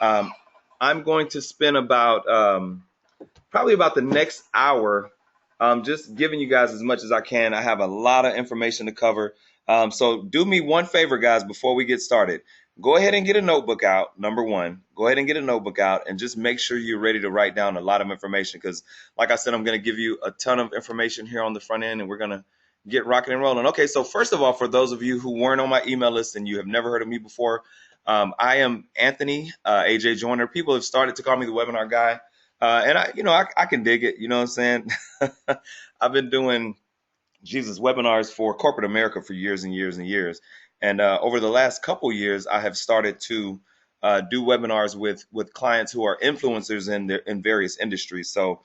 Um, I'm going to spend about probably about the next hour just giving you guys as much as I can. I have a lot of information to cover. So do me one favor, guys, before we get started. Go ahead and get a notebook out. Number one, go ahead and get a notebook out and just make sure you're ready to write down a lot of information because, like I said, I'm going to give you a ton of information here on the front end and we're going to get rocking and rolling. Okay, so first of all, for those of you who weren't on my email list and you have never heard of me before, I am Anthony AJ Joyner. People have started to call me the webinar guy. And I can dig it. You know what I'm saying? I've been doing Jesus webinars for corporate America for years and years and years. And over the last couple years, I have started to do webinars with clients who are influencers in various industries. So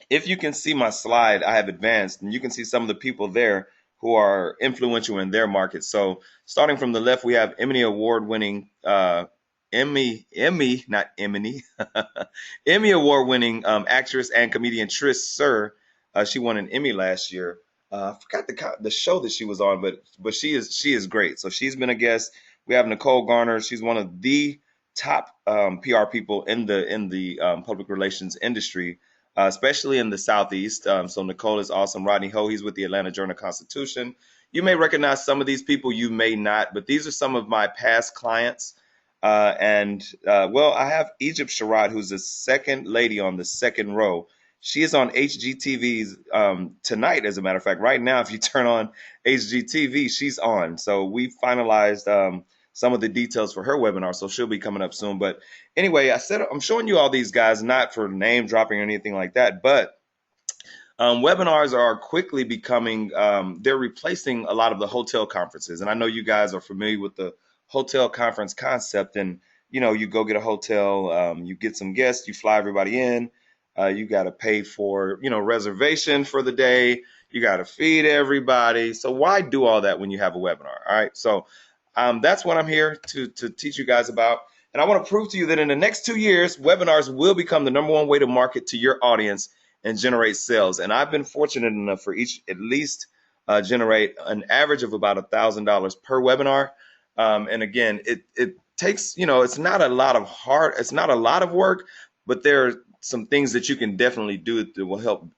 if you can see my slide, I have advanced, and you can see some of the people there who are influential in their market. So starting from the left, we have Emmy Award winning not Emmy, Emmy Award winning actress and comedian Trish Sir. She won an Emmy last year. I forgot the show that she was on, but she is great. So she's been a guest. We have Nicole Garner. She's one of the top PR people in the public relations industry, especially in the Southeast. So Nicole is awesome. Rodney Ho, he's with the Atlanta Journal-Constitution. You may recognize some of these people, you may not, but these are some of my past clients. I have Egypt Sherrod, who's the second lady on the second row. She is on HGTV's tonight, as a matter of fact. Right now, if you turn on HGTV, she's on. So we finalized some of the details for her webinar, so she'll be coming up soon. But anyway, I said I'm showing you all these guys, not for name dropping or anything like that, but webinars are quickly becoming, they're replacing a lot of the hotel conferences. And I know you guys are familiar with the hotel conference concept. And, you go get a hotel, you get some guests, you fly everybody in, you got to pay for, reservation for the day. You got to feed everybody. So why do all that when you have a webinar? All right. So that's what I'm here to teach you guys about. And I want to prove to you that in the next 2 years, webinars will become the number one way to market to your audience and generate sales. And I've been fortunate enough for each at least generate an average of about $1,000 per webinar. And again, it takes, it's not a lot of work, but there are some things that you can definitely do that will help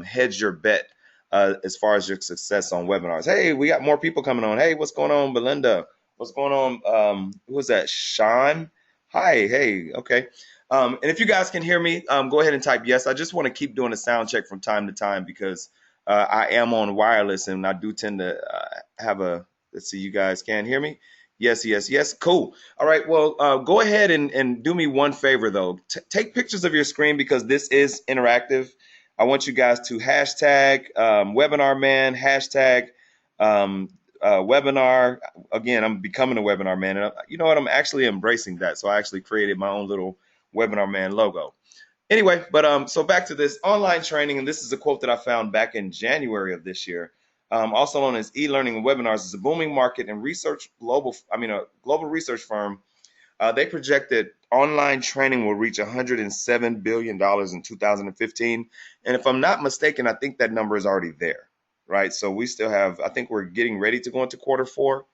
hedge your bet as far as your success on webinars. Hey, we got more people coming on. Hey, what's going on, Belinda? What's going on? Who was that? Sean? Hi. Hey. Okay. And if you guys can hear me, go ahead and type yes. I just want to keep doing a sound check from time to time because I am on wireless and I do tend to let's see, you guys can hear me? Yes, yes, yes. Cool. All right. Well, go ahead and do me one favor, though. Take pictures of your screen because this is interactive. I want you guys to hashtag webinar man, hashtag webinar. Again, I'm becoming a webinar man. And you know what? I'm actually embracing that. So I actually created my own little webinar man logo. Anyway, but so back to this online training, and this is a quote that I found back in January of this year. Also known as e-learning and webinars is a booming market and a global research firm. They project that online training will reach $107 billion in 2015. And if I'm not mistaken, I think that number is already there, right? So we still have, I think we're getting ready to go into quarter four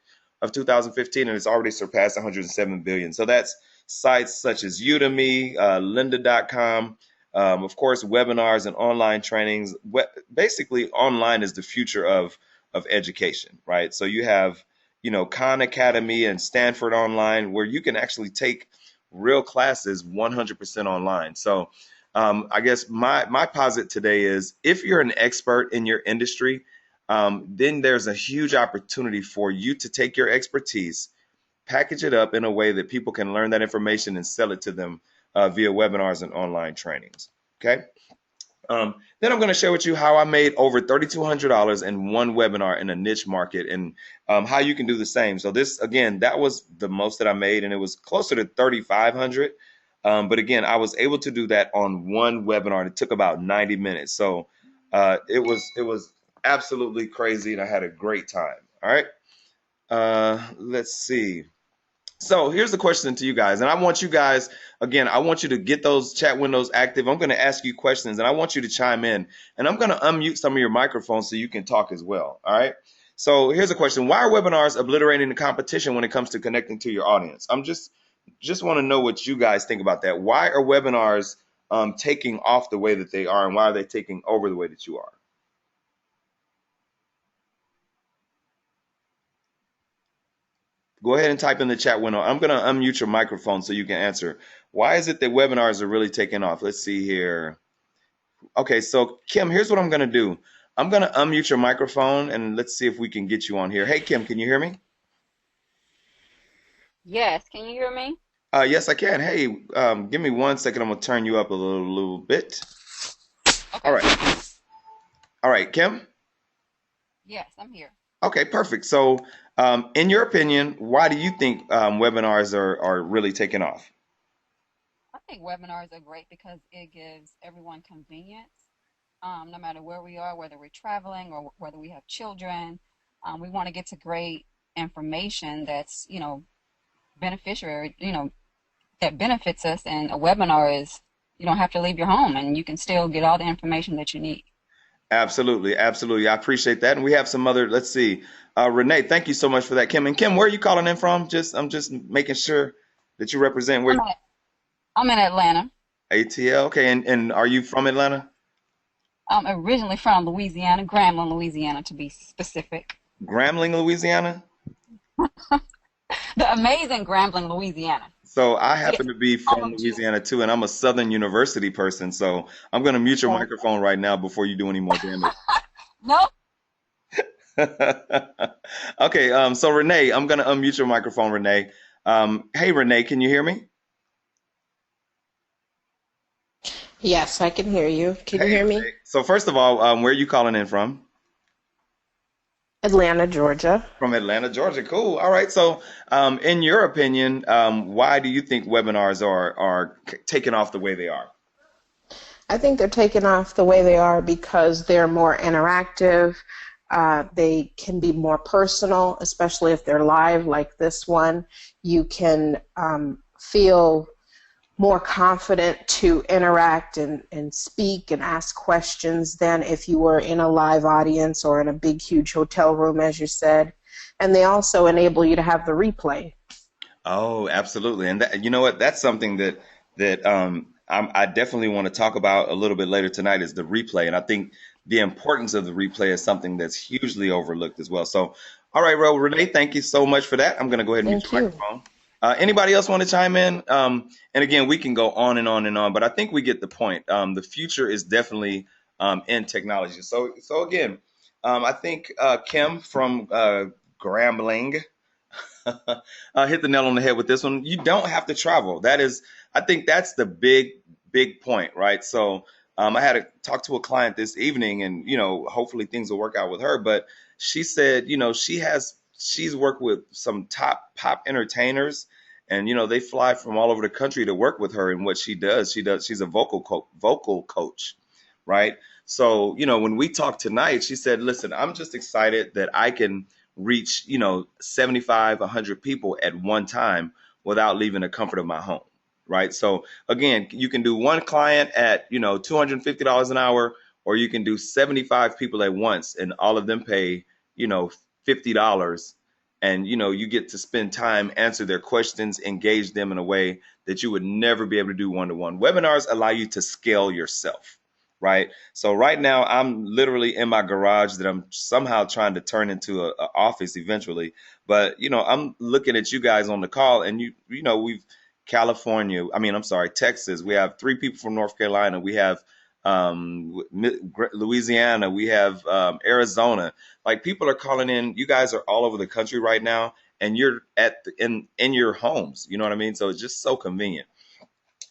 of 2015, and it's already surpassed 107 billion. So that's sites such as Udemy, lynda.com, of course, webinars and online trainings. Basically, online is the future of education, right? So you have, Khan Academy and Stanford Online, where you can actually take real classes 100% online. So I guess my posit today is if you're an expert in your industry, then there's a huge opportunity for you to take your expertise, package it up in a way that people can learn that information and sell it to them via webinars and online trainings. Okay. Then I'm going to share with you how I made over $3,200 in one webinar in a niche market and how you can do the same. So this, again, that was the most that I made, and it was closer to 3,500. But again, I was able to do that on one webinar, and it took about 90 minutes. So it was absolutely crazy, and I had a great time. All right. Let's see. So here's the question to you guys, and I want you guys, again, I want you to get those chat windows active. I'm going to ask you questions, and I want you to chime in, and I'm going to unmute some of your microphones so you can talk as well. All right. So here's a question: why are webinars obliterating the competition when it comes to connecting to your audience? I'm just Just want to know what you guys think about that. Why are webinars taking off the way that they are, and why are they taking over the way that you are? Go ahead and type in the chat window. I'm going to unmute your microphone so you can answer. Why is it that webinars are really taking off? Let's see here. Okay, so Kim, here's what I'm going to do. I'm going to unmute your microphone and let's see if we can get you on here. Hey, Kim, can you hear me? Yes, can you hear me? Yes, I can. Hey, give me 1 second. I'm going to turn you up a little bit. All Okay. right. All right, Kim? Yes, I'm here. Okay, perfect. So, in your opinion, why do you think webinars are really taking off? I think webinars are great because it gives everyone convenience, no matter where we are, whether we're traveling or whether we have children. We want to get to great information that's, beneficiary, that benefits us. And a webinar is, you don't have to leave your home and you can still get all the information that you need. Absolutely, absolutely. I appreciate that. And we have some other, let's see. Renee, thank you so much for that, Kim. And Kim, where are you calling in from? I'm just making sure that you represent where I'm at, I'm in Atlanta. ATL. Okay, and are you from Atlanta? I'm originally from Louisiana, Grambling, Louisiana, to be specific. Grambling, Louisiana? The amazing Grambling, Louisiana. So I Yes, happen to be home from of Jill. Louisiana too, and I'm a Southern University person. So I'm going to mute your Okay. microphone right now before you do any more damage. No. Okay, so Renee, I'm going to unmute your microphone, Renee. Hey, Renee, can you hear me? Yes, I can hear you. Can you Hey, hear Renee. me? So first of all, where are you calling in from? Atlanta, Georgia. From Atlanta, Georgia. Cool. All right. So, in your opinion, why do you think webinars are taking off the way they are? I think they're taking off the way they are because they're more interactive. They can be more personal, especially if they're live like this one. You can feel more confident to interact and speak and ask questions than if you were in a live audience or in a big, huge hotel room, as you said. And they also enable you to have the replay. Oh, absolutely. And that, you know what? That's something that I definitely want to talk about a little bit later tonight is the replay. And I think the importance of the replay is something that's hugely overlooked as well. So, all right, well, Renee, thank you so much for that. I'm going to go ahead and mute Thank your you. microphone. Anybody else want to chime in? And again, we can go on and on and on, but I think we get the point. The future is definitely in technology. So again, I think Kim from Grambling hit the nail on the head with this one. You don't have to travel. I think that's the big point, right? So, I had to talk to a client this evening, and hopefully things will work out with her. But she said, she's worked with some top pop entertainers, and they fly from all over the country to work with her. And what she does, she's a vocal coach, right? So, when we talked tonight, she said, listen, I'm just excited that I can reach 75, 100 people at one time without leaving the comfort of my home, right? So again, you can do one client at $250 an hour, or you can do 75 people at once and all of them pay $50, and you get to spend time, answer their questions, engage them in a way that you would never be able to do one-to-one. Webinars allow you to scale yourself, right? So right now I'm literally in my garage that I'm somehow trying to turn into a office eventually. But I'm looking at you guys on the call, and we've California. I mean, I'm sorry, Texas. We have 3 people from North Carolina. We have Louisiana. We have Arizona. Like, people are calling in. You guys are all over the country right now, and you're in your homes. You know what I mean? So it's just so convenient.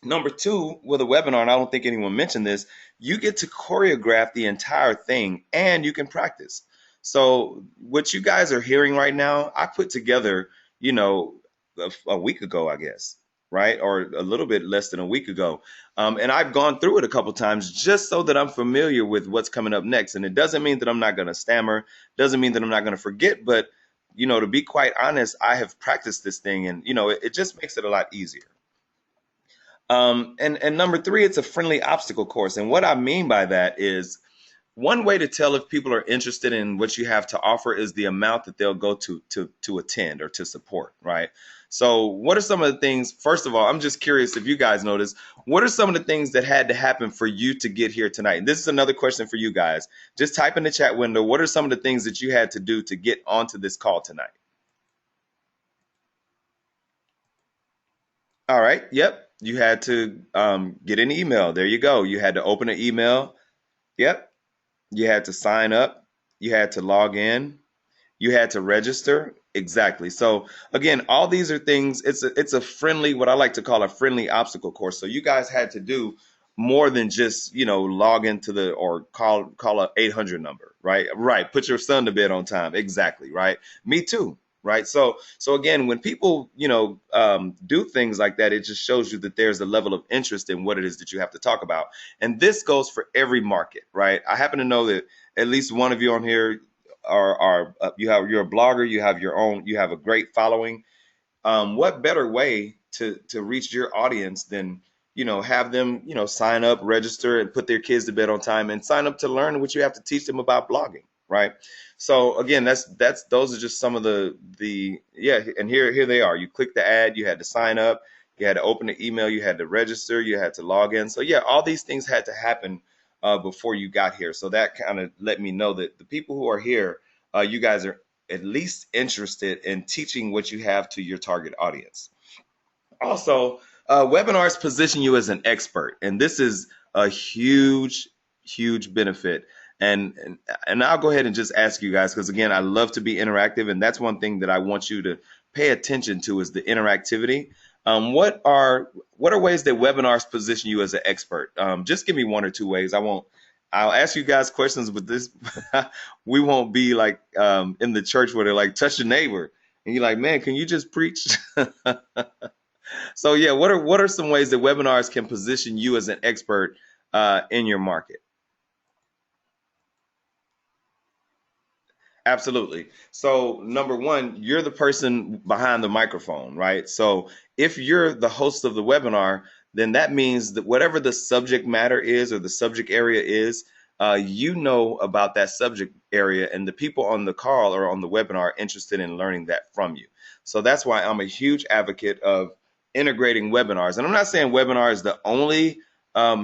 Number two, with a webinar, and I don't think anyone mentioned this, you get to choreograph the entire thing and you can practice. So, what you guys are hearing right now, I put together, a week ago, I guess, right? Or a little bit less than a week ago. And I've gone through it a couple times just so that I'm familiar with what's coming up next. And it doesn't mean that I'm not going to stammer, doesn't mean that I'm not going to forget, but, to be quite honest, I have practiced this thing, and, it just makes it a lot easier. And number three, it's a friendly obstacle course. And what I mean by that is, one way to tell if people are interested in what you have to offer is the amount that they'll go to attend or to support, right? So what are some of the things, first of all, I'm just curious if you guys notice, what are some of the things that had to happen for you to get here tonight? And this is another question for you guys. Just type in the chat window, what are some of the things that you had to do to get onto this call tonight? All right. Yep. You had to get an email. There you go. You had to open an email. Yep. You had to sign up. You had to log in. You had to register. Exactly. So again, all these are things. It's a friendly, what I like to call a friendly obstacle course. So you guys had to do more than just log into the or call a 800 number, right? Right. Put your son to bed on time. Exactly. Right. Me too. Right. So again, when people do things like that, it just shows you that there's a level of interest in what it is that you have to talk about. And this goes for every market, right? I happen to know that at least one of you on here you're a blogger, you have a great following. What better way to reach your audience than have them sign up, register, and put their kids to bed on time and sign up to learn what you have to teach them about blogging, right? So again, that's those are just some of the yeah. And here they are. You click the ad, you had to sign up, you had to open the email, you had to register, you had to log in. So yeah, all these things had to happen before you got here. So that kind of let me know that the people who are here, you guys are at least interested in teaching what you have to your target audience. Also, webinars position you as an expert, and this is a huge benefit. And I'll go ahead and just ask you guys, because again, I love to be interactive, and that's one thing that I want you to pay attention to is the interactivity. What are ways that webinars position you as an expert? Just give me one or two ways. I'll ask you guys questions, but this we won't be like in the church where they're like touch your neighbor, and you're like, man, can you just preach? So yeah, what are some ways that webinars can position you as an expert in your market? Absolutely. So number one, you're the person behind the microphone, right? So if you're the host of the webinar, then that means that whatever the subject matter is or the subject area is, you know about that subject area, and the people on the call or on the webinar are interested in learning that from you. So that's why I'm a huge advocate of integrating webinars. And I'm not saying webinar is the only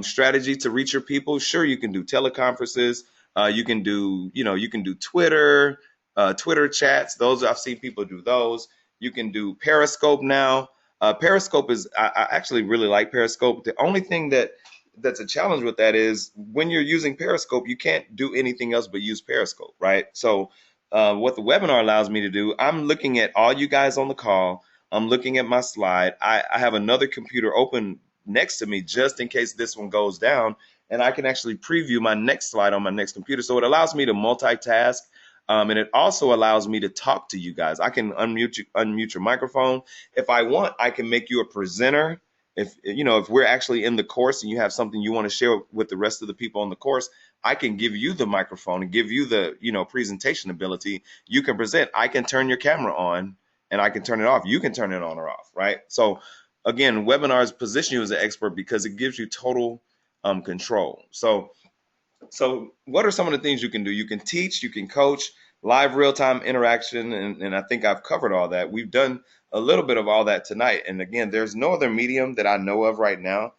strategy to reach your people. Sure, you can do teleconferences. You can do Twitter, Twitter chats. Those I've seen people do those. You can do Periscope now. Periscope I actually really like Periscope. The only thing that's a challenge with that is when you're using Periscope, you can't do anything else but use Periscope, right? So what the webinar allows me to do, I'm looking at all you guys on the call. I'm looking at my slide. I have another computer open next to me just in case this one goes down, and I can actually preview my next slide on my next computer. So it allows me to multitask, and it also allows me to talk to you guys. I can unmute your microphone. If I want, I can make you a presenter. If we're actually in the course and you have something you want to share with the rest of the people on the course, I can give you the microphone and give you the presentation ability. You can present. I can turn your camera on and I can turn it off. You can turn it on or off, right? So again, webinars position you as an expert because it gives you total control. So what are some of the things you can do? You can teach, you can coach, live real-time interaction, and I think I've covered all that. We've done a little bit of all that tonight. And again, there's no other medium that I know of right now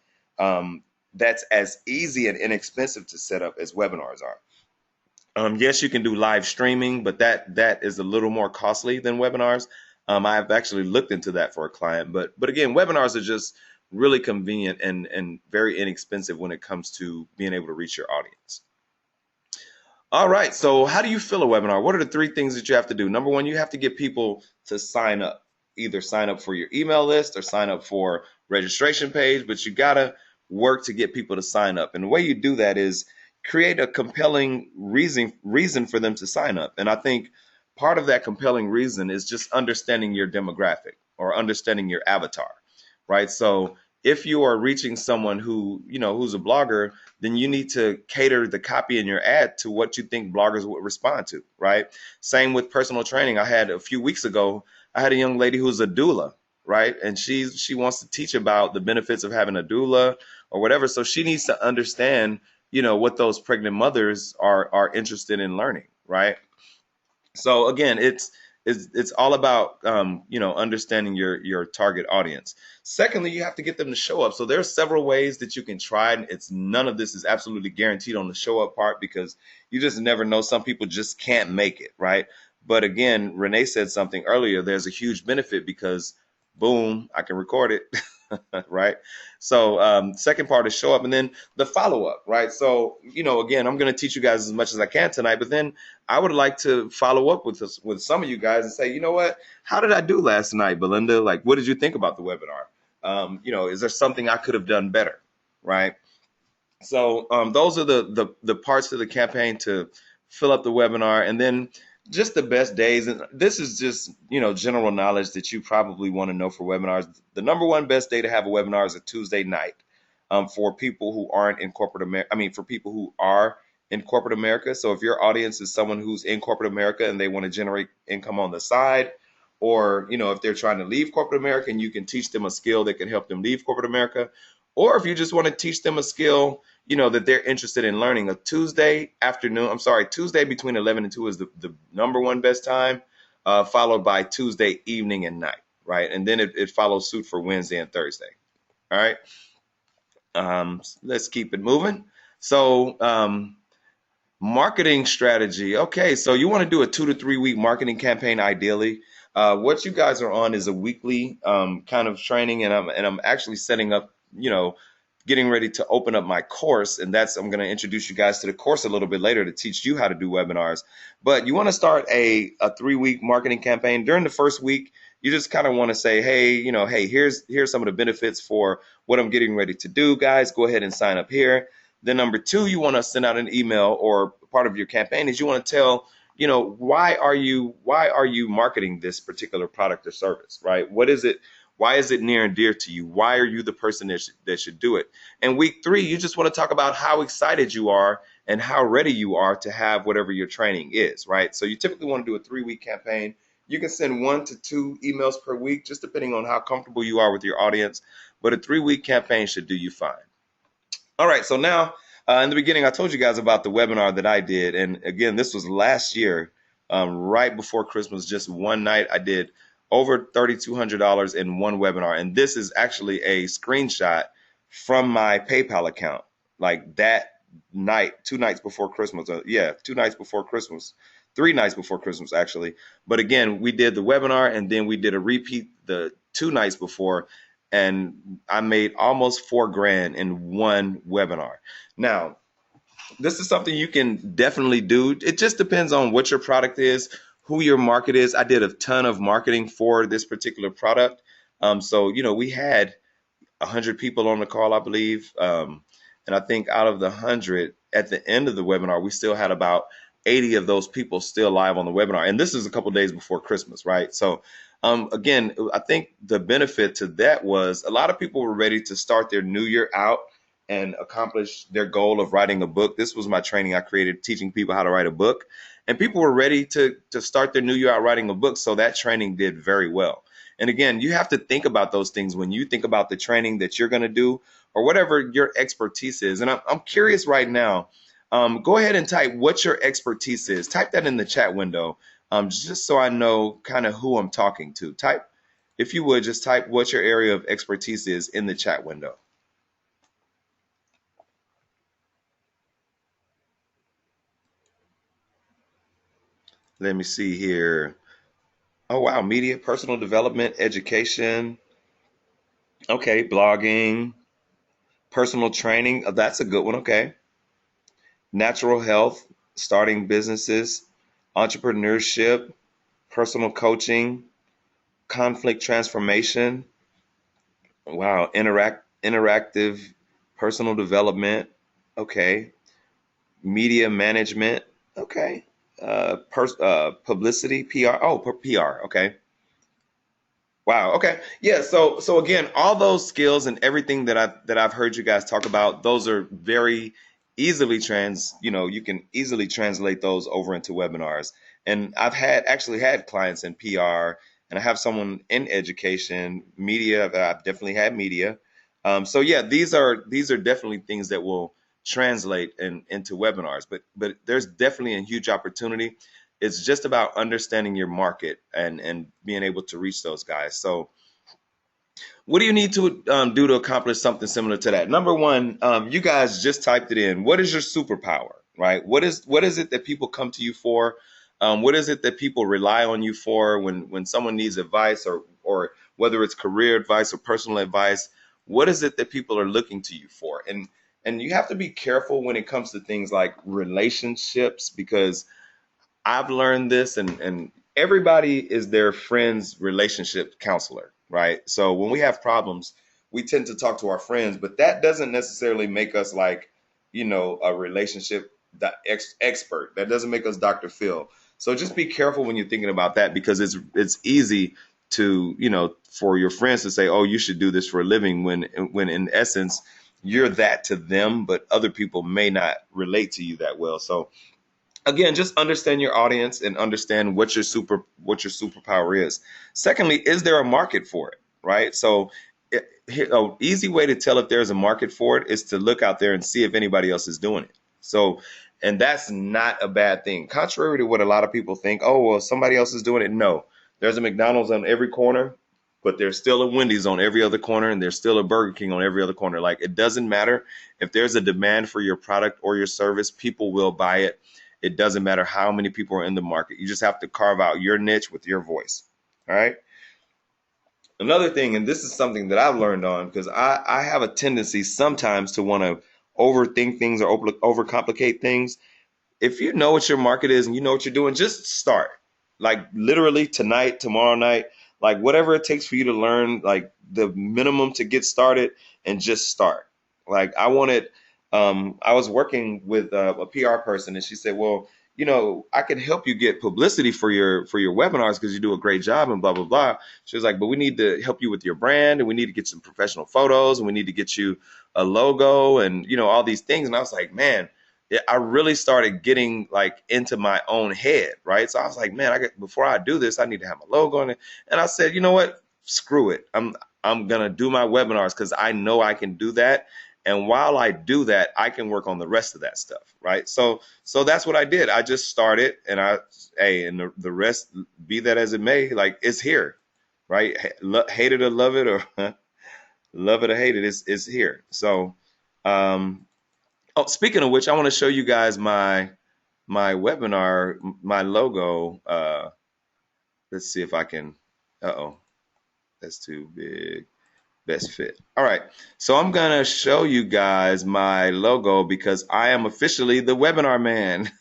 that's as easy and inexpensive to set up as webinars are. Yes, you can do live streaming, but that is a little more costly than webinars. I've actually looked into that for a client, but again, webinars are just really convenient and very inexpensive when it comes to being able to reach your audience. All right, so how do you fill a webinar? What are the three things that you have to do? Number one, you have to get people to sign up, either sign up for your email list or sign up for registration page, but you gotta work to get people to sign up. And the way you do that is create a compelling reason for them to sign up. And I think part of that compelling reason is just understanding your demographic or understanding your avatar, right? So if you are reaching someone who's a blogger, then you need to cater the copy in your ad to what you think bloggers would respond to, right? Same with personal training. I had a few weeks ago, I had a young lady who's a doula, right? And she wants to teach about the benefits of having a doula or whatever. So she needs to understand what those pregnant mothers are interested in learning, right? So again, it's all about understanding your target audience. Secondly, you have to get them to show up. So there's several ways that you can try, and it's none of this is absolutely guaranteed on the show up part, because you just never know. Some people just can't make it, right? But again, Renee said something earlier. There's a huge benefit because boom, I can record it. Right. So second part is show up, and then the follow up, right? So again, I'm going to teach you guys as much as I can tonight, but then I would like to follow up with some of you guys and say, you know what, how did I do last night, Belinda? Like, what did you think about the webinar? Is there something I could have done better, right? So those are the parts of the campaign to fill up the webinar, and then just the best days. And this is just general knowledge that you probably want to know for webinars. The number one best day to have a webinar is a Tuesday night. For people who aren't in corporate America, for people who are in corporate America. So if your audience is someone who's in corporate America and they want to generate income on the side, or if they're trying to leave corporate America and you can teach them a skill that can help them leave corporate America, or if you just want to teach them a skill that they're interested in learning, a Tuesday between 11 and 2 is the number one best time, followed by Tuesday evening and night, right? And then it follows suit for Wednesday and Thursday. All right. Let's keep it moving. So marketing strategy. Okay, so you want to do a 2 to 3 week marketing campaign ideally. What you guys are on is a weekly kind of training, and I'm actually setting up, getting ready to open up my course, and I'm going to introduce you guys to the course a little bit later to teach you how to do webinars. But you want to start a 3-week marketing campaign. During the first week, you just kind of want to say, hey, here's some of the benefits for what I'm getting ready to do, guys. Go ahead and sign up here. Then number 2, you want to send out an email, or part of your campaign is you want to tell, why are you marketing this particular product or service, right? What is it? Why is it near and dear to you? Why are you the person that should do it? And week 3, you just want to talk about how excited you are and how ready you are to have whatever your training is, right? So you typically want to do a 3-week campaign. You can send 1 to 2 emails per week, just depending on how comfortable you are with your audience. But a 3-week campaign should do you fine. All right, so now in the beginning, I told you guys about the webinar that I did. And again, this was last year, right before Christmas, just one night. I did over $3,200 in one webinar. And this is actually a screenshot from my PayPal account, like that night, 2 nights before Christmas. 2 nights before Christmas, 3 nights before Christmas, actually. But again, we did the webinar, and then we did a repeat the 2 nights before, and I made almost $4,000 in one webinar. Now, this is something you can definitely do. It just depends on what your product is, who your market is. I did a ton of marketing for this particular product. So, we had 100 people on the call, I believe. And I think out of the 100, at the end of the webinar, we still had about 80 of those people still live on the webinar. And this is a couple days before Christmas, right? So again, I think the benefit to that was a lot of people were ready to start their new year out and accomplish their goal of writing a book. This was my training I created, teaching people how to write a book. And people were ready to start their new year out writing a book. So that training did very well. And again, you have to think about those things when you think about the training that you're going to do or whatever your expertise is. And I'm curious right now, go ahead and type what your expertise is. Type that in the chat window, just so I know kind of who I'm talking to. Type, if you would, just type what your area of expertise is in the chat window. Let me see here. Oh, wow. Media, personal development, education. Okay. Blogging, personal training. Oh, that's a good one. Okay. Natural health, starting businesses, entrepreneurship, personal coaching, conflict transformation. Wow. Interactive personal development. Okay. Media management. Okay. Publicity, PR. Oh, PR. Okay. Wow. Okay. Yeah. So again, all those skills and everything that I've heard you guys talk about, those are very easily you can easily translate those over into webinars. And I've actually had clients in PR, and I have someone in education, media. I've definitely had media. So yeah, these are definitely things that will translate into webinars. But there's definitely a huge opportunity. It's just about understanding your market and being able to reach those guys. So what do you need to do to accomplish something similar to that? Number one, you guys just typed it in. What is your superpower, right? What is it that people come to you for? What is it that people rely on you for when someone needs advice, or whether it's career advice or personal advice? What is it that people are looking to you for? And you have to be careful when it comes to things like relationships, because I've learned this, and everybody is their friend's relationship counselor, right? So when we have problems, we tend to talk to our friends, but that doesn't necessarily make us like, a relationship expert. That doesn't make us Dr. Phil. So just be careful when you're thinking about that, because it's easy to, for your friends to say, "Oh, you should do this for a living," when in essence you're that to them, but other people may not relate to you that well. So again, just understand your audience and understand what your superpower is. Secondly, is there a market for it, right? So an easy way to tell if there's a market for it is to look out there and see if anybody else is doing it. So, and that's not a bad thing. Contrary to what a lot of people think, oh, well, somebody else is doing it. No, there's a McDonald's on every corner, but there's still a Wendy's on every other corner, and there's still a Burger King on every other corner. Like, it doesn't matter. If there's a demand for your product or your service, people will buy it. It doesn't matter how many people are in the market. You just have to carve out your niche with your voice. All right. Another thing, and this is something that I've learned on, because I have a tendency sometimes to want to overthink things or overcomplicate things. If you know what your market is and you know what you're doing, just start. Like literally tonight, tomorrow night, like whatever it takes for you to learn, like the minimum to get started, and just start. Like I was working with a PR person, and she said, well, I can help you get publicity for your webinars because you do a great job and blah, blah, blah. She was like, but we need to help you with your brand, and we need to get some professional photos, and we need to get you a logo, and all these things. And I was like, man, I really started getting like into my own head, right? So I was like, man, before I do this, I need to have a logo on it. And I said, you know what? Screw it. I'm gonna do my webinars because I know I can do that. And while I do that, I can work on the rest of that stuff, right? So that's what I did. I just started, and and the rest, be that as it may, like it's here, right? Hate it or love it, or love it or hate it, it's here. So, oh, speaking of which, I want to show you guys my webinar, my logo. Let's see if I can. Uh-oh, that's too big. Best fit. All right. So I'm going to show you guys my logo because I am officially the webinar man.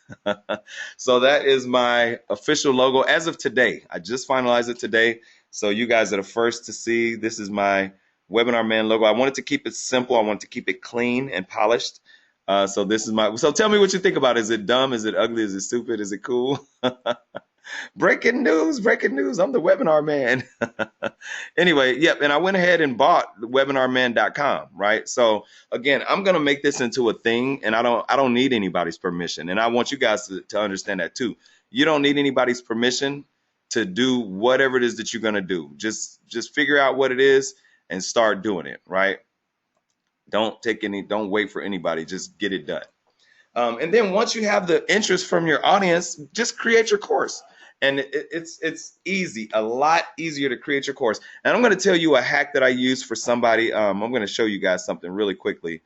So that is my official logo as of today. I just finalized it today. So you guys are the first to see. This is my webinar man logo. I wanted to keep it simple. I wanted to keep it clean and polished. So this is so tell me what you think about it. Is it dumb? Is it ugly? Is it stupid? Is it cool? Breaking news, breaking news. I'm the webinar man. Anyway, yep. And I went ahead and bought webinarman.com, right? So again, I'm going to make this into a thing, and I don't need anybody's permission. And I want you guys to understand that too. You don't need anybody's permission to do whatever it is that you're going to do. Just figure out what it is and start doing it, right? Don't wait for anybody. Just get it done. And then once you have the interest from your audience, just create your course. And it's easy, a lot easier to create your course. And I'm going to tell you a hack that I use for somebody. I'm going to show you guys something really quickly.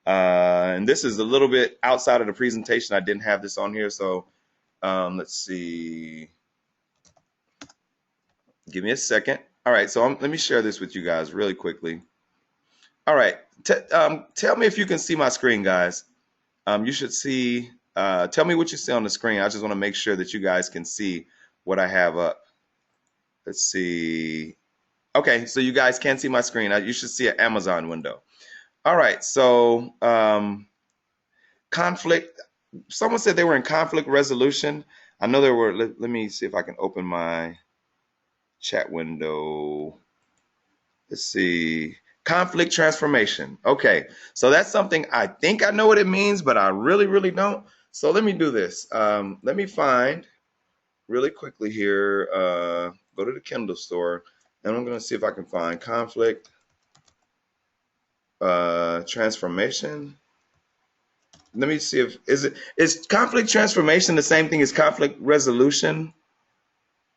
And this is a little bit outside of the presentation. I didn't have this on here. So let's see. Give me a second. All right. So let me share this with you guys really quickly. All right. Tell me if you can see my screen, guys. You should see, tell me what you see on the screen. I just want to make sure that you guys can see what I have up. Let's see. Okay, so you guys can see my screen. You should see an Amazon window. All right, so conflict. Someone said they were in conflict resolution. I know there were, let me see if I can open my chat window. Let's see. Conflict transformation. Okay, so that's something I think I know what it means, but I really, really don't. So let me do this. Let me find really quickly here, go to the Kindle store, and I'm going to see if I can find conflict transformation. let me see if is conflict transformation the same thing as conflict resolution?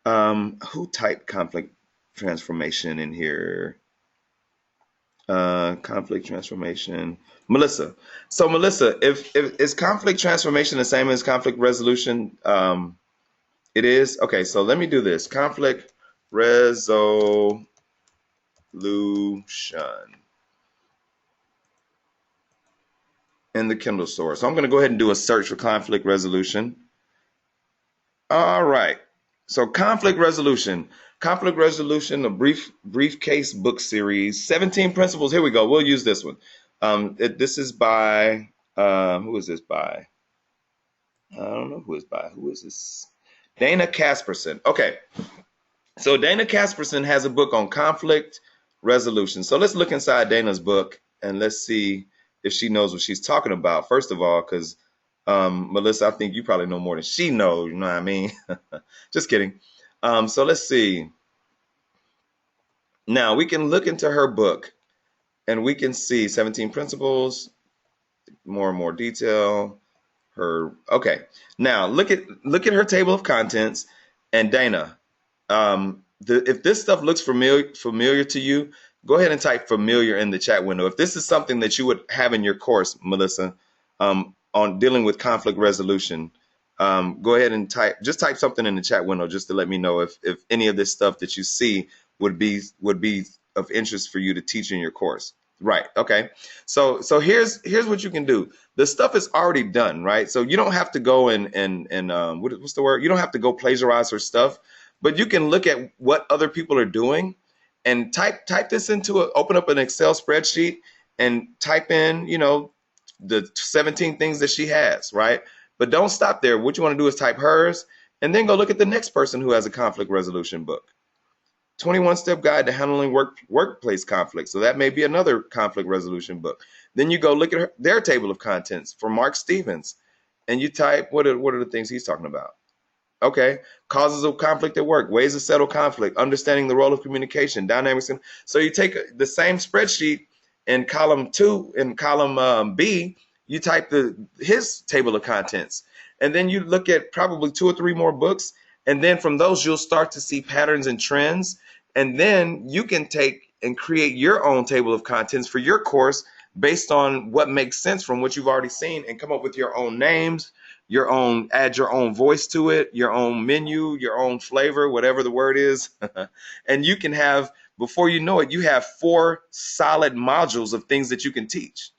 Who typed conflict transformation in here? Conflict transformation. Melissa. So Melissa, if is conflict transformation the same as conflict resolution? It is? Okay, so let me do this. Conflict resolution in the Kindle store. So I'm going to go ahead and do a search for conflict resolution. All right. So conflict resolution. Conflict resolution, a briefcase book series, 17 principles. Here we go. We'll use this one. This is by who is this by? I don't know who is by. Who is this? Dana Casperson. Okay. So Dana Casperson has a book on conflict resolution. So let's look inside Dana's book and let's see if she knows what she's talking about. First of all, because Melissa, I think you probably know more than she knows. You know what I mean? Just kidding. So let's see. Now we can look into her book and we can see 17 principles, more and more detail. Okay. Now look at her table of contents, and Dana. If this stuff looks familiar to you, go ahead and type familiar in the chat window. If this is something that you would have in your course, Melissa, on dealing with conflict resolution, go ahead and type something in the chat window just to let me know if any of this stuff that you see would be of interest for you to teach in your course. Right. Okay. So here's what you can do. The stuff is already done, right? So you don't have to go and what's the word? You don't have to go plagiarize her stuff, but you can look at what other people are doing and type this open up an Excel spreadsheet and type in, the 17 things that she has, right? But don't stop there. What you want to do is type hers and then go look at the next person who has a conflict resolution book. 21-step guide to handling workplace conflict. So that may be another conflict resolution book. Then you go look at their table of contents for Mark Stevens, and you type what are the things he's talking about. Okay, causes of conflict at work, ways to settle conflict, understanding the role of communication, dynamics. So you take the same spreadsheet in column 2, in column B, you type his table of contents, and then you look at probably 2 or 3 more books, and then from those you'll start to see patterns and trends, and then you can take and create your own table of contents for your course based on what makes sense from what you've already seen, and come up with your own names, add your own voice to it, your own menu, your own flavor, whatever the word is. And you can have, before you know it, you have 4 solid modules of things that you can teach,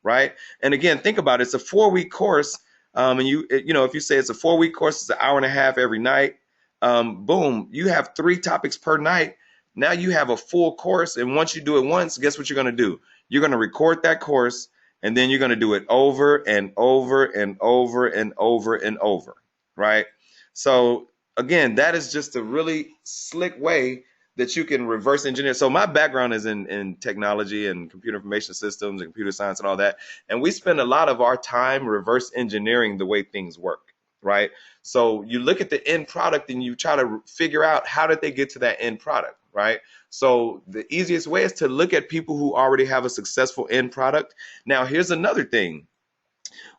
right? And again, think about it. It's a 4-week course. And if you say it's a 4-week course, it's an hour and a half every night. Boom, you have 3 topics per night. Now you have a full course. And once you do it once, guess what you're going to do? You're going to record that course, and then you're going to do it over and over and over and over and over, right? So again, that is just a really slick way that you can reverse engineer. So my background is in technology and computer information systems and computer science and all that. And we spend a lot of our time reverse engineering the way things work, right? So you look at the end product and you try to figure out how did they get to that end product, right? So the easiest way is to look at people who already have a successful end product. Now, here's another thing.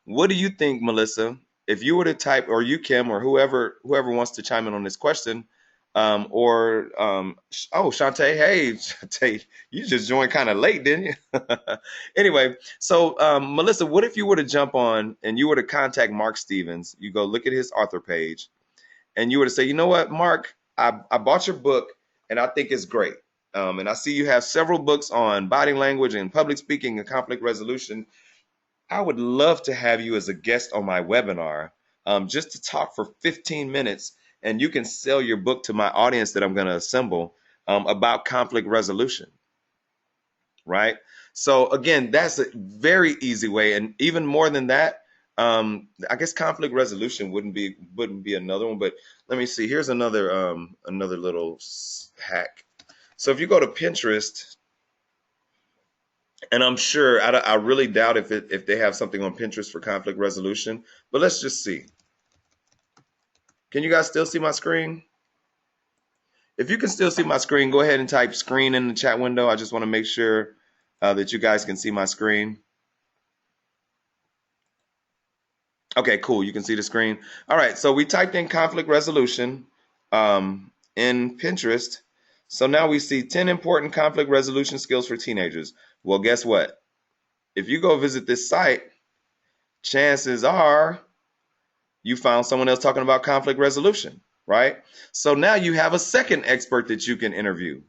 What do you think, Melissa, if you were to type, or you, Kim, or whoever wants to chime in on this question, Shantae, hey, Shantae, you just joined kind of late, didn't you? Anyway, so Melissa, what if you were to jump on and you were to contact Mark Stevens, you go look at his author page, and you were to say, you know what, Mark, I bought your book and I think it's great. And I see you have several books on body language and public speaking and conflict resolution. I would love to have you as a guest on my webinar, just to talk for 15 minutes, and you can sell your book to my audience that I'm going to assemble about conflict resolution, right? So again, that's a very easy way. And even more than that, I guess conflict resolution wouldn't be another one, but let me see. Here's another little hack. So if you go to Pinterest, and I'm sure, I really doubt if they have something on Pinterest for conflict resolution, but let's just see. Can you guys still see my screen? If you can still see my screen, go ahead and type screen in the chat window. I just want to make sure that you guys can see my screen. Okay, cool. You can see the screen. All right, so we typed in conflict resolution in Pinterest. So now we see 10 important conflict resolution skills for teenagers. Well, guess what? If you go visit this site, chances are you found someone else talking about conflict resolution, right? So now you have a second expert that you can interview,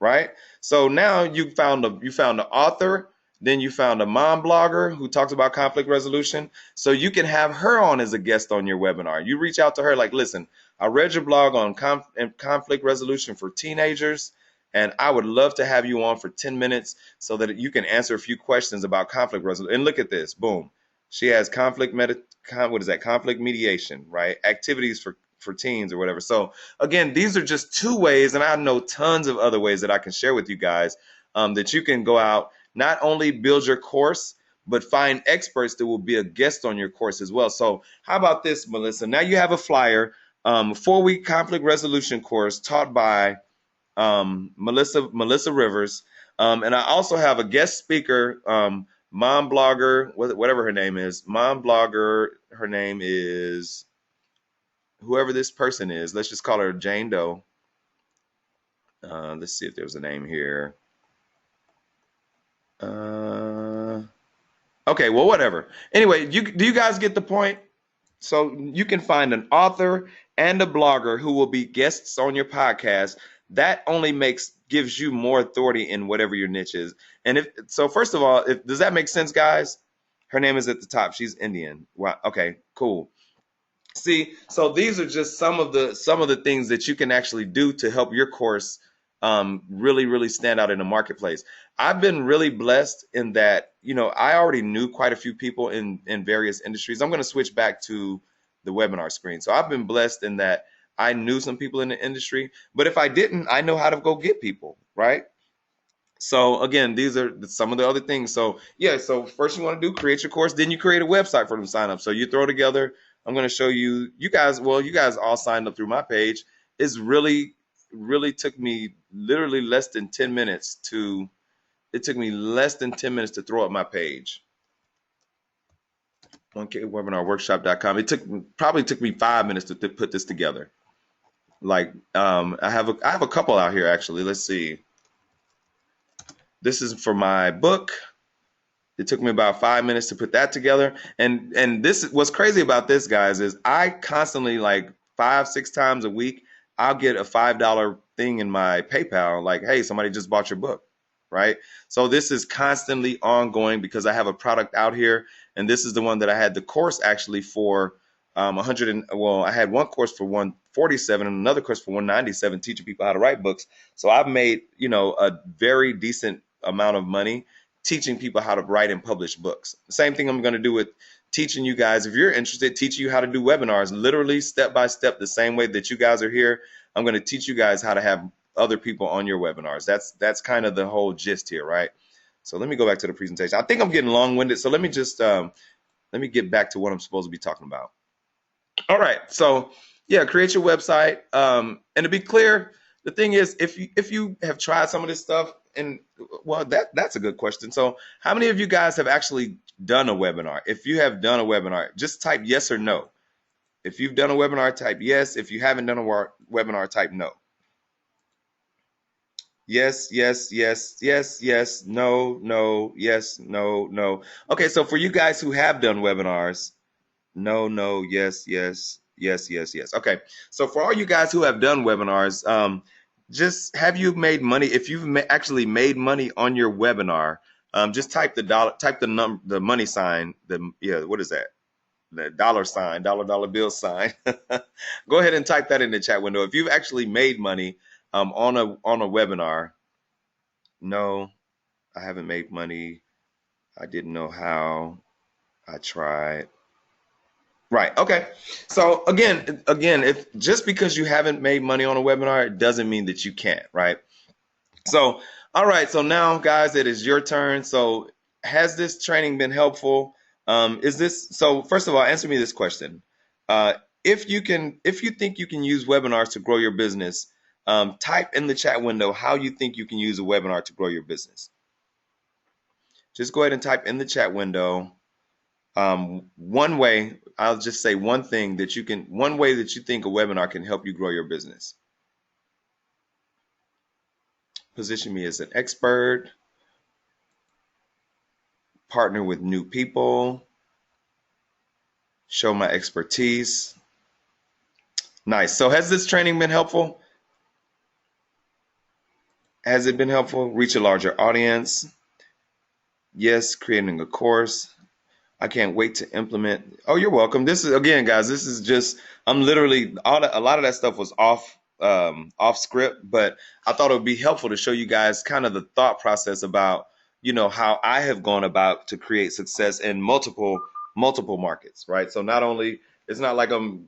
right? So now you found the author, then you found a mom blogger who talks about conflict resolution. So you can have her on as a guest on your webinar. You reach out to her like, listen, I read your blog on conflict resolution for teenagers, and I would love to have you on for 10 minutes so that you can answer a few questions about conflict resolution. And look at this, boom. She has conflict mediation, right? Activities for teens or whatever. So again, these are just two ways, and I know tons of other ways that I can share with you guys that you can go out, not only build your course, but find experts that will be a guest on your course as well. So how about this, Melissa? Now you have a flyer, 4-week conflict resolution course taught by Melissa Rivers. And I also have a guest speaker, mom blogger, whatever her name is, mom blogger. Her name is whoever this person is. Let's just call her Jane Doe. Let's see if there's a name here. Okay, well, whatever. Anyway, do you guys get the point? So you can find an author and a blogger who will be guests on your podcast. That only gives you more authority in whatever your niche is. And first of all, does that make sense, guys? Her name is at the top. She's Indian. Wow. Okay, cool. See, so these are just some of the things that you can actually do to help your course really, really stand out in the marketplace. I've been really blessed in that, I already knew quite a few people in various industries. I'm going to switch back to the webinar screen. So I've been blessed in that I knew some people in the industry, but if I didn't, I know how to go get people, right? So again, these are some of the other things. So yeah, so first you want to do create your course, then you create a website for them to sign up. So you throw together, I'm going to show you guys, well, you guys all signed up through my page. It's really took me literally less than 10 minutes to throw up my page. 1kwebinarworkshop.com. Probably took me 5 minutes to put this together. Like I have a couple out here actually. Let's see. This is for my book. It took me about 5 minutes to put that together. And what's crazy about this, guys, is I constantly, like 5-6 times a week, I'll get a $5 thing in my PayPal, like, hey, somebody just bought your book, right? So this is constantly ongoing because I have a product out here, and this is the one that I had the course actually for 100. I had one course for 147 and another course for 197, teaching people how to write books. So I've made a very decent amount of money teaching people how to write and publish books. The same thing I'm going to do with teaching you guys, if you're interested, teaching you how to do webinars, literally step by step, the same way that you guys are here. I'm going to teach you guys how to have other people on your webinars. That's kind of the whole gist here, right? So let me go back to the presentation. I think I'm getting long-winded, so let me just let me get back to what I'm supposed to be talking about. All right, so yeah, create your website. And to be clear, the thing is, if you have tried some of this stuff, and well, that's a good question. So how many of you guys have actually done a webinar? If you have done a webinar, just type yes or no. If you've done a webinar, type yes. If you haven't done a webinar, type no. Yes, yes, yes, yes, yes, no, no, yes, no, no. Okay, so for you guys who have done webinars, no, no, yes, yes, yes, yes, yes. Okay, so for all you guys who have done webinars, just have you made money? If you've actually made money on your webinar, just type the money sign, what is that? The dollar sign, dollar bill sign. Go ahead and type that in the chat window. If you've actually made money on a webinar, no, I haven't made money. I didn't know how. I tried. Right. Okay. So again, if just because you haven't made money on a webinar, it doesn't mean that you can't, right? So, all right. So now, guys, it is your turn. So, has this training been helpful? So first of all, answer me this question. If you think you can use webinars to grow your business, type in the chat window how you think you can use a webinar to grow your business. Just go ahead and type in the chat window One way, I'll just say one thing that you can, one way that you think a webinar can help you grow your business. Position me as an expert, partner with new people, show my expertise. Nice. So has this training been helpful? Has it been helpful? Reach a larger audience. Yes, creating a course. I can't wait to implement. Oh, you're welcome. This is, again, guys, this is just, I'm literally, a lot of that stuff was off script, but I thought it would be helpful to show you guys kind of the thought process about, how I have gone about to create success in multiple markets, right? So not only, it's not like I'm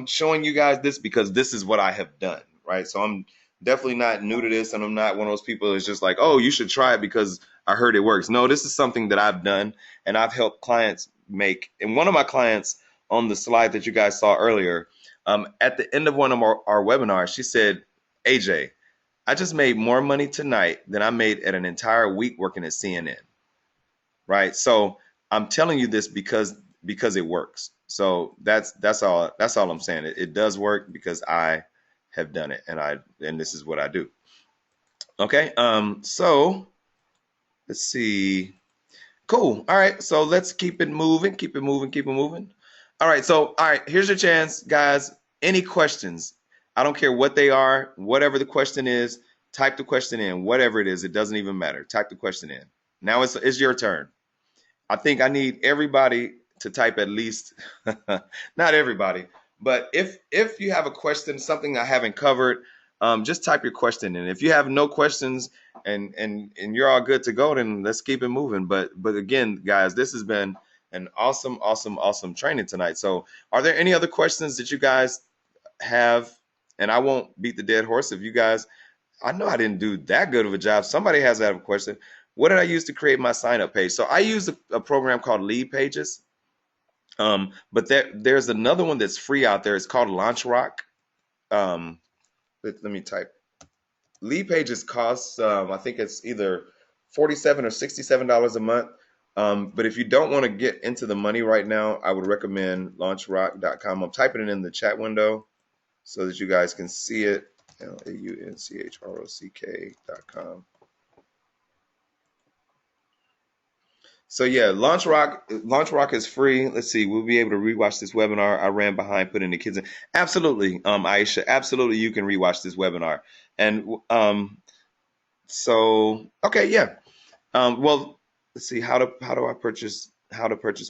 showing you guys this because this is what I have done, right? So I'm definitely not new to this, and I'm not one of those people that's just like, oh, you should try it because I heard it works. No, this is something that I've done and I've helped clients make. And one of my clients on the slide that you guys saw earlier, at the end of one of our webinars, she said, AJ, I just made more money tonight than I made at an entire week working at CNN. Right. So I'm telling you this because it works. So that's all I'm saying. It does work because I have done it, and this is what I do. Okay. So let's see. Cool. All right. So let's keep it moving. Keep it moving. Keep it moving. All right. So, all right. Here's your chance, guys. Any questions? I don't care what they are. Whatever the question is, type the question in. Whatever it is, it doesn't even matter. Type the question in. Now it's your turn. I think I need everybody to type at least, not everybody, but if you have a question, something I haven't covered, just type your question in. If you have no questions and you're all good to go, then let's keep it moving. But again, guys, this has been an awesome training tonight. So are there any other questions that you guys have? And I won't beat the dead horse. If you guys, I know I didn't do that good of a job. Somebody has to have a question. What did I use to create my sign up page? So I use a program called Lead Pages. But there's another one that's free out there. It's called LaunchRock. Let me type. Lead Pages costs, I think it's either $47 or $67 a month. But if you don't want to get into the money right now, I would recommend launchrock.com. I'm typing it in the chat window so that you guys can see it. LAUNCHROCK.com. So yeah, LaunchRock is free. Let's see, we'll be able to rewatch this webinar. I ran behind putting the kids in. Absolutely, Aisha, absolutely, you can rewatch this webinar. And so okay, yeah. Well, let's see, how to purchase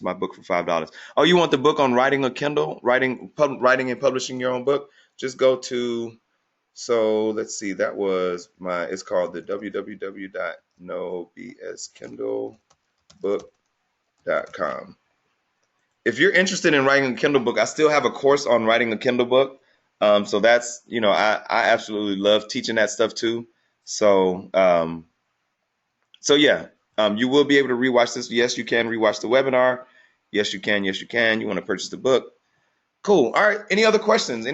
my book for $5. Oh, you want the book on writing a Kindle, writing and publishing your own book? Just go to. So let's see, that was it's called the www.nobskindlebook.com. If you're interested in writing a Kindle book, I still have a course on writing a Kindle book. So that's, I absolutely love teaching that stuff too. So, yeah, you will be able to rewatch this. Yes, you can rewatch the webinar. Yes, you can. Yes, you can. You want to purchase the book. Cool. All right. Any other questions?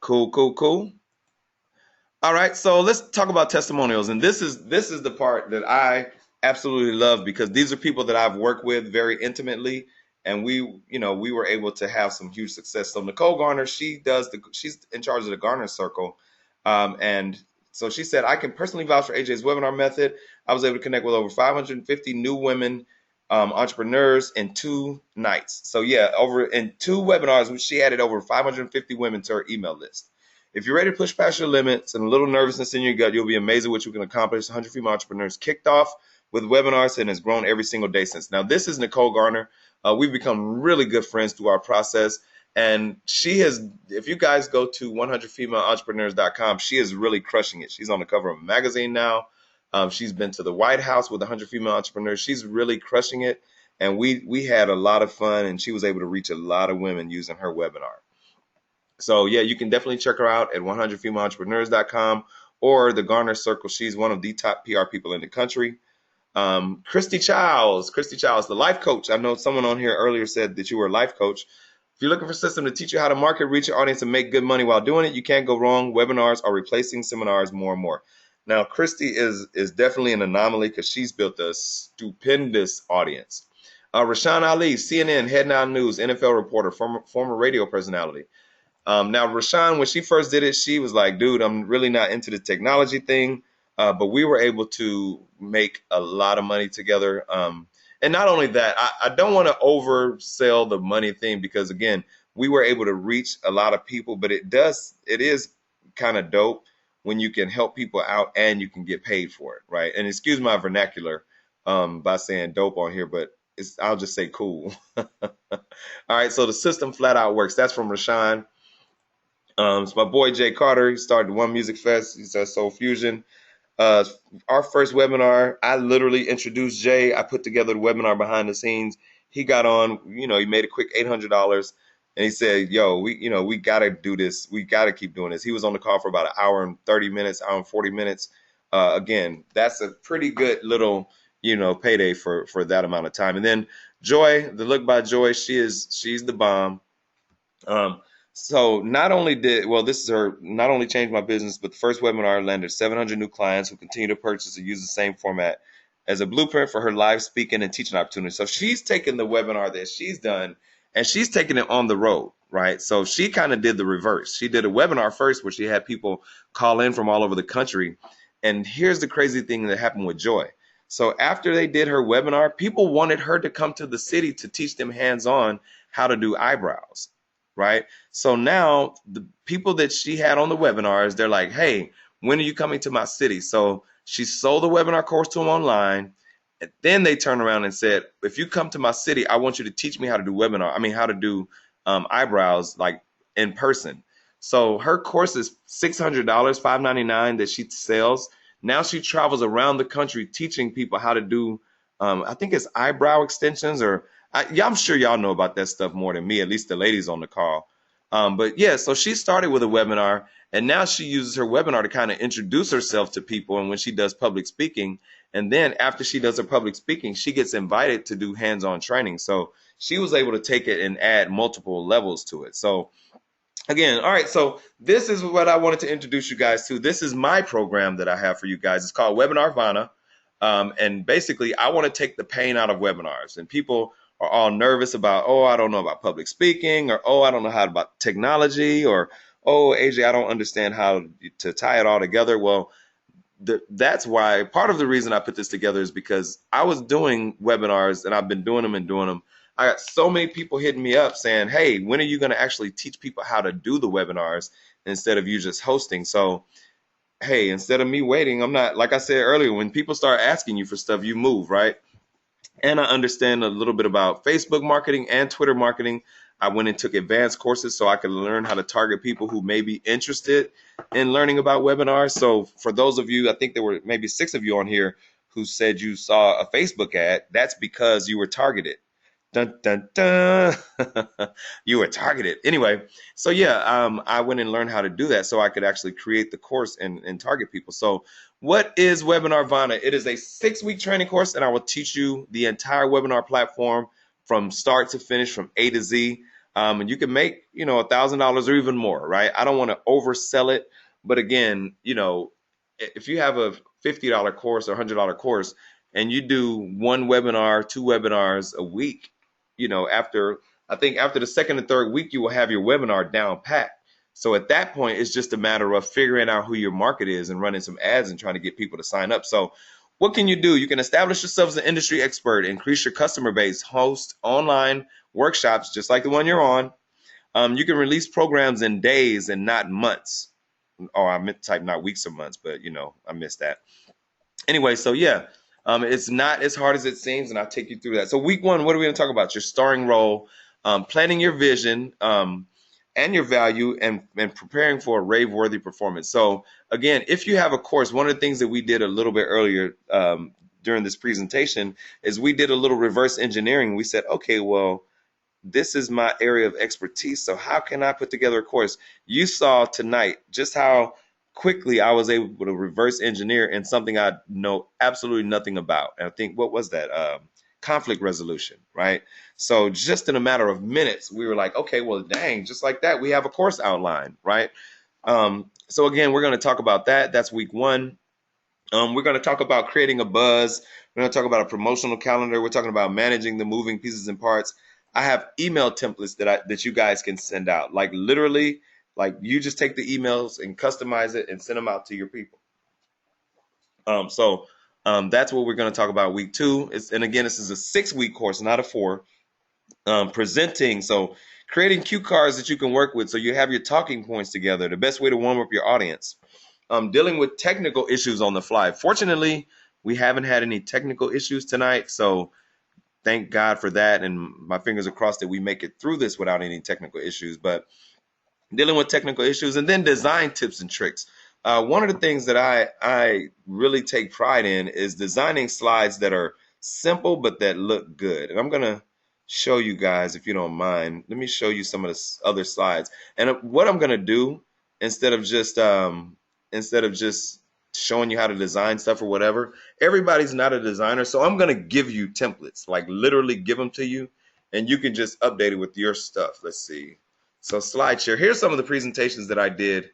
Cool. All right, so let's talk about testimonials, and this is the part that I absolutely love because these are people that I've worked with very intimately, and we were able to have some huge success. So Nicole Garner, she's in charge of the Garner Circle, and so she said, I can personally vouch for AJ's webinar method. I was able to connect with over 550 new women entrepreneurs in 2 nights. So yeah, over in 2 webinars, she added over 550 women to her email list. If you're ready to push past your limits and a little nervousness in your gut, you'll be amazed at what you can accomplish. 100 Female Entrepreneurs kicked off with webinars and has grown every single day since. Now, this is Nicole Garner. We've become really good friends through our process. And she has, if you guys go to 100female-entrepreneurs.com, she is really crushing it. She's on the cover of a magazine now. She's been to the White House with 100 Female Entrepreneurs. She's really crushing it. And we had a lot of fun, and she was able to reach a lot of women using her webinar. So yeah, you can definitely check her out at 100female-entrepreneurs.com or the Garner Circle. She's one of the top PR people in the country. Christy Childs, the life coach. I know someone on here earlier said that you were a life coach. If you're looking for a system to teach you how to market, reach your audience, and make good money while doing it, you can't go wrong. Webinars are replacing seminars more and more. Now, Christy is definitely an anomaly because she's built a stupendous audience. Rashawn Ali, CNN, Headline News, NFL reporter, former radio personality. Now, Rashawn, when she first did it, she was like, dude, I'm really not into the technology thing. But we were able to make a lot of money together. And not only that, I don't want to oversell the money thing because, again, we were able to reach a lot of people, but it is kind of dope when you can help people out and you can get paid for it, right? And excuse my vernacular by saying dope on here, but I'll just say cool. All right, so the system flat out works. That's from Rashawn. It's my boy Jay Carter. He started One Music Fest. He says Soul Fusion. Uh, our first webinar, I literally introduced Jay. I put together the webinar behind the scenes. He got on, he made a quick $800 and he said, yo, we got to do this. We got to keep doing this. He was on the call for about an hour and 30 minutes, hour and 40 minutes. Again, that's a pretty good little, payday for that amount of time. And then Joy, the Look by Joy, she's the bomb. So not only not only changed my business, but the first webinar landed 700 new clients who continue to purchase and use the same format as a blueprint for her live speaking and teaching opportunities. So she's taken the webinar that she's done and she's taken it on the road, right? So she kind of did the reverse. She did a webinar first where she had people call in from all over the country. And here's the crazy thing that happened with Joy. So after they did her webinar, people wanted her to come to the city to teach them hands-on how to do eyebrows, right? So now the people that she had on the webinars, they're like, hey, when are you coming to my city? So she sold the webinar course to them online. And then they turned around and said, if you come to my city, I want you to teach me how to do eyebrows, like in person. So her course is $600, $599 that she sells. Now she travels around the country teaching people how to do, I think it's eyebrow extensions I'm sure y'all know about that stuff more than me, at least the ladies on the call. But yeah, so she started with a webinar and now she uses her webinar to kind of introduce herself to people. And when she does public speaking, and then after she does her public speaking, she gets invited to do hands-on training. So she was able to take it and add multiple levels to it. So again, all right, so this is what I wanted to introduce you guys to. This is my program that I have for you guys. It's called Webinarvana. And basically, I want to take the pain out of webinars. And people are all nervous about, oh, I don't know about public speaking, or, oh, I don't know how about technology, or, oh, AJ, I don't understand how to tie it all together. Well, that's why part of the reason I put this together is because I was doing webinars and I've been doing them. I got so many people hitting me up saying, hey, when are you going to actually teach people how to do the webinars instead of you just hosting? So, hey, instead of me waiting, I'm not, like I said earlier, when people start asking you for stuff, you move, right? And I understand a little bit about Facebook marketing and Twitter marketing. I went and took advanced courses so I could learn how to target people who may be interested in learning about webinars. So for those of you, I think there were maybe 6 of you on here who said you saw a Facebook ad. That's because you were targeted. Dun, dun, dun. You were targeted. Anyway, so yeah, I went and learned how to do that so I could actually create the course and target people. So what is Webinarvana? It is a 6-week training course, and I will teach you the entire webinar platform from start to finish, from A to Z. And you can make, $1,000 or even more, right? I don't want to oversell it. But again, if you have a $50 course or $100 course and you do 1 webinar, 2 webinars a week, after the second and third week, you will have your webinar down pat. So at that point, it's just a matter of figuring out who your market is and running some ads and trying to get people to sign up. So what can you do? You can establish yourself as an industry expert, increase your customer base, host online workshops just like the one you're on. You can release programs in days and not months. Oh, I meant to type not weeks or months, but I missed that. Anyway, so yeah, it's not as hard as it seems, and I'll take you through that. So week 1, what are we going to talk about? Your starring role, planning your vision, and your value, and preparing for a rave-worthy performance. So again, if you have a course, one of the things that we did a little bit earlier during this presentation is we did a little reverse engineering. We said, okay, well, this is my area of expertise, so how can I put together a course? You saw tonight just how quickly I was able to reverse engineer in something I know absolutely nothing about. And I think, what was that? Conflict resolution, right? So just in a matter of minutes, we were like, okay, well, dang, just like that, we have a course outline, right? So again, we're going to talk about that. That's week 1. We're going to talk about creating a buzz. We're going to talk about a promotional calendar. We're talking about managing the moving pieces and parts. I have email templates that you guys can send out. Like literally, like you just take the emails and customize it and send them out to your people. So that's what we're going to talk about week 2. And again, this is a 6-week course, not a 4. Presenting, so creating cue cards that you can work with so you have your talking points together, the best way to warm up your audience. Dealing with technical issues on the fly. Fortunately, we haven't had any technical issues tonight, so thank God for that, and my fingers are crossed that we make it through this without any technical issues. But dealing with technical issues, and then design tips and tricks. One of the things that I really take pride in is designing slides that are simple but that look good. And I'm going to show you guys, if you don't mind. Let me show you some of the other slides. And what I'm going to do, instead of just showing you how to design stuff or whatever, everybody's not a designer, so I'm going to give you templates, like literally give them to you, and you can just update it with your stuff. Let's see. So SlideShare. Here's some of the presentations that I did.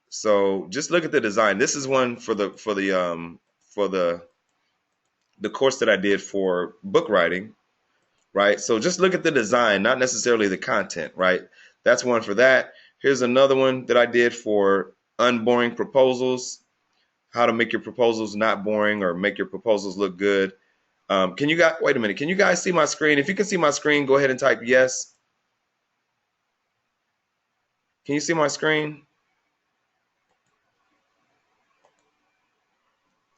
So just look at the design. This is one for the course that I did for book writing, right? So just look at the design, not necessarily the content, right? That's one for that. Here's another one that I did for unboring proposals, how to make your proposals not boring or make your proposals look good. Can you guys, wait a minute, can you guys see my screen? If you can see my screen, go ahead and type yes. Can you see my screen?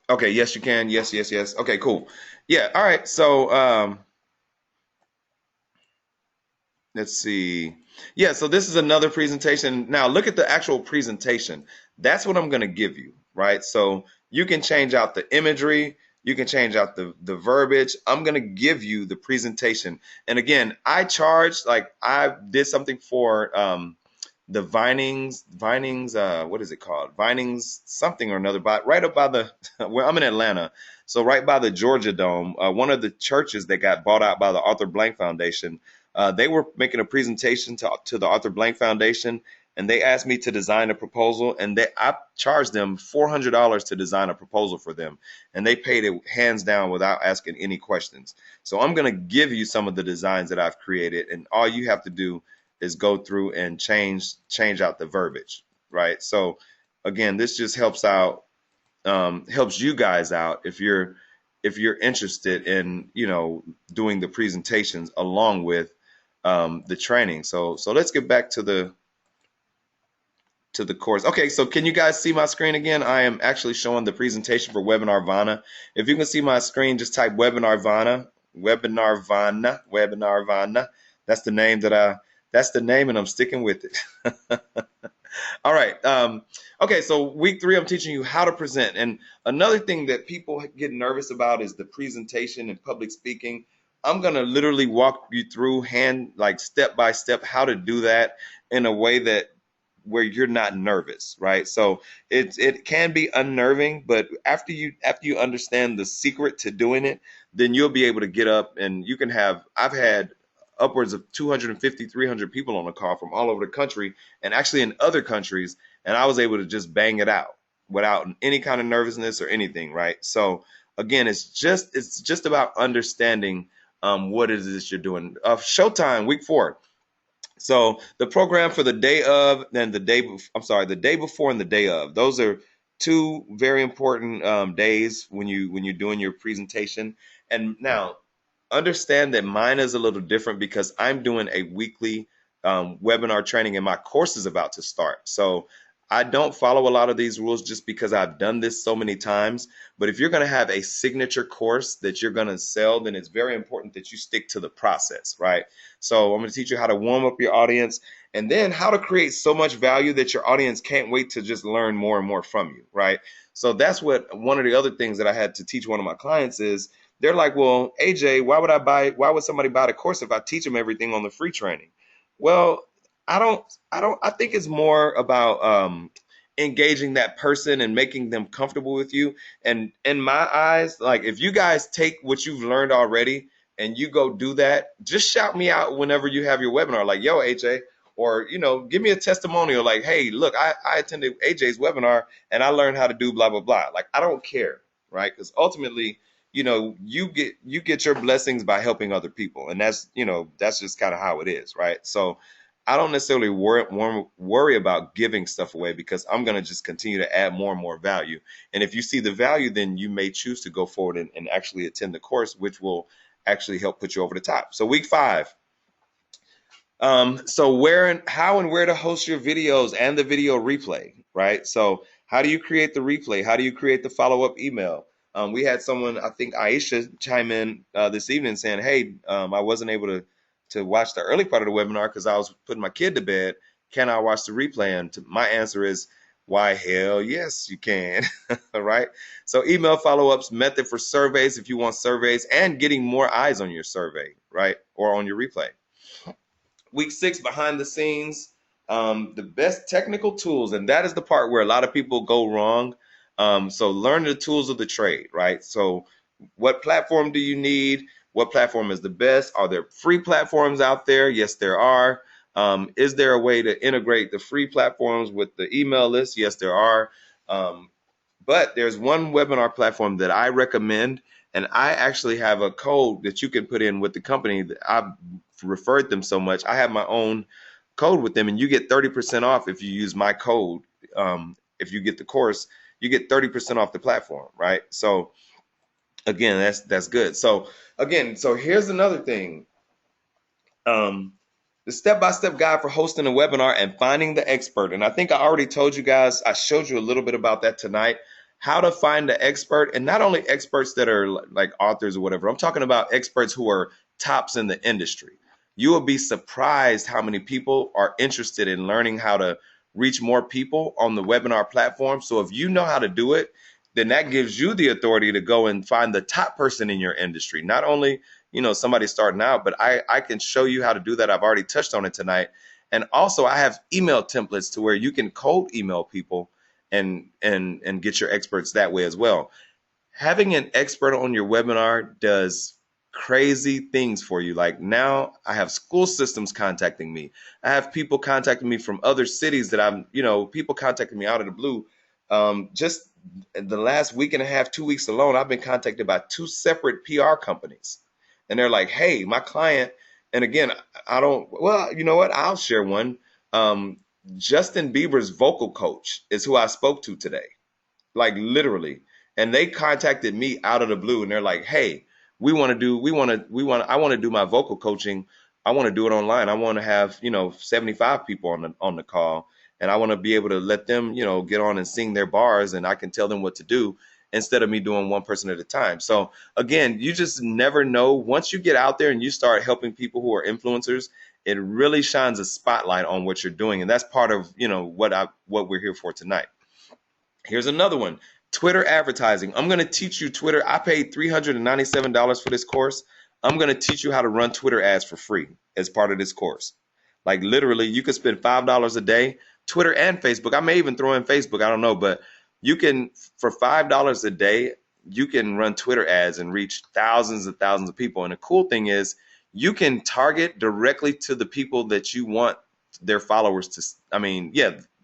Okay, yes, you can. Yes, yes, yes. Okay, cool. Yeah, all right. So let's see. Yeah, so this is another presentation. Now look at the actual presentation. That's what I'm going to give you, right? So you can change out the imagery. You can change out the verbiage. I'm going to give you the presentation. And again, I charge, like I did something for the Vinings, what is it called? Vinings something or another, right up by the, where I'm in Atlanta. So right by the Georgia Dome, one of the churches that got bought out by the Arthur Blank Foundation, they were making a presentation to the Arthur Blank Foundation, and they asked me to design a proposal, and I charged them $400 to design a proposal for them, and they paid it hands down without asking any questions. So I'm going to give you some of the designs that I've created, and all you have to do is go through and change out the verbiage, right? So again, this just helps you guys out if you're interested in doing the presentations along with the training. So let's get back to the course. Okay, so can you guys see my screen again? I am actually showing the presentation for Webinarvana. If you can see my screen, just type Webinarvana. That's the name, and I'm sticking with it. All right. Okay, so week 3, I'm teaching you how to present. And another thing that people get nervous about is the presentation and public speaking. I'm going to literally walk you through step by step how to do that in a way where you're not nervous, right? So it can be unnerving, but after you understand the secret to doing it, then you'll be able to get up and you can have, I've had upwards of 250, 300 people on the call from all over the country and actually in other countries. And I was able to just bang it out without any kind of nervousness or anything, right? So again, it's just about understanding what it is you're doing. Showtime, week 4. So the program for the day of and the day before and the day of. Those are 2 very important days when you're doing your presentation. And now understand that mine is a little different because I'm doing a weekly webinar training and my course is about to start. So I don't follow a lot of these rules just because I've done this so many times. But if you're going to have a signature course that you're going to sell, then it's very important that you stick to the process, right? So I'm going to teach you how to warm up your audience and then how to create so much value that your audience can't wait to just learn more and more from you, right? So that's what one of the other things that I had to teach one of my clients is they're like, well, AJ, why would somebody buy the course if I teach them everything on the free training? Well, I think it's more about engaging that person and making them comfortable with you. And in my eyes, like if you guys take what you've learned already and you go do that, just shout me out whenever you have your webinar. Like, yo, AJ, or, give me a testimonial like, hey, look, I attended AJ's webinar and I learned how to do blah, blah, blah. Like, I don't care, right? Because ultimately, you get your blessings by helping other people. And that's just kind of how it is, right? So I don't necessarily worry about giving stuff away because I'm going to just continue to add more and more value. And if you see the value, then you may choose to go forward and actually attend the course, which will actually help put you over the top. So week 5. So how and where to host your videos and the video replay, right? So how do you create the replay? How do you create the follow-up email? We had someone, I think Aisha, chime in this evening saying, hey, I wasn't able to watch the early part of the webinar because I was putting my kid to bed. Can I watch the replay? And my answer is, why, hell yes, you can. All right. So email follow-ups, method for surveys if you want surveys, and getting more eyes on your survey, right? Or on your replay. Week 6, behind the scenes, the best technical tools, and that is the part where a lot of people go wrong. So learn the tools of the trade, right? So what platform do you need? What platform is the best? Are there free platforms out there? Yes, there are. Is there a way to integrate the free platforms with the email list? Yes, there are. But there's one webinar platform that I recommend, and I actually have a code that you can put in with the company that I've referred them so much. I have my own code with them, and you get 30% off if you use my code. If you get the course, you get 30% off the platform, right? So again, that's good. So here's another thing. The step-by-step guide for hosting a webinar and finding the expert. And I think I already told you guys, I showed you a little bit about that tonight, how to find the expert, and not only experts that are like authors or whatever. I'm talking about experts who are tops in the industry. You will be surprised how many people are interested in learning how to reach more people on the webinar platform. So if you know how to do it, then that gives you the authority to go and find the top person in your industry. Not only somebody starting out, but I can show you how to do that. I've already touched on it tonight. And also I have email templates to where you can cold email people and get your experts that way as well. Having an expert on your webinar does crazy things for you. Like now I have school systems contacting me. I have people contacting me from other cities that people contacting me out of the blue. Just the last week and a half, 2 weeks alone, I've been contacted by 2 separate PR companies. And they're like, hey, my client, and again, you know what? I'll share one. Justin Bieber's vocal coach is who I spoke to today, like literally. And they contacted me out of the blue and they're like, hey, I want to do my vocal coaching. I want to do it online. I want to have, 75 people on the call. And I want to be able to let them, get on and sing their bars and I can tell them what to do instead of me doing one person at a time. So again, you just never know. Once you get out there and you start helping people who are influencers, it really shines a spotlight on what you're doing. And that's part of, what we're here for tonight. Here's another one. Twitter advertising. I'm going to teach you Twitter. I paid $397 for this course. I'm going to teach you how to run Twitter ads for free as part of this course. Like literally, you could spend $5 a day, Twitter and Facebook. I may even throw in Facebook. I don't know, but you can, for $5 a day, you can run Twitter ads and reach thousands and thousands of people. And the cool thing is you can target directly to the people that you want their followers to,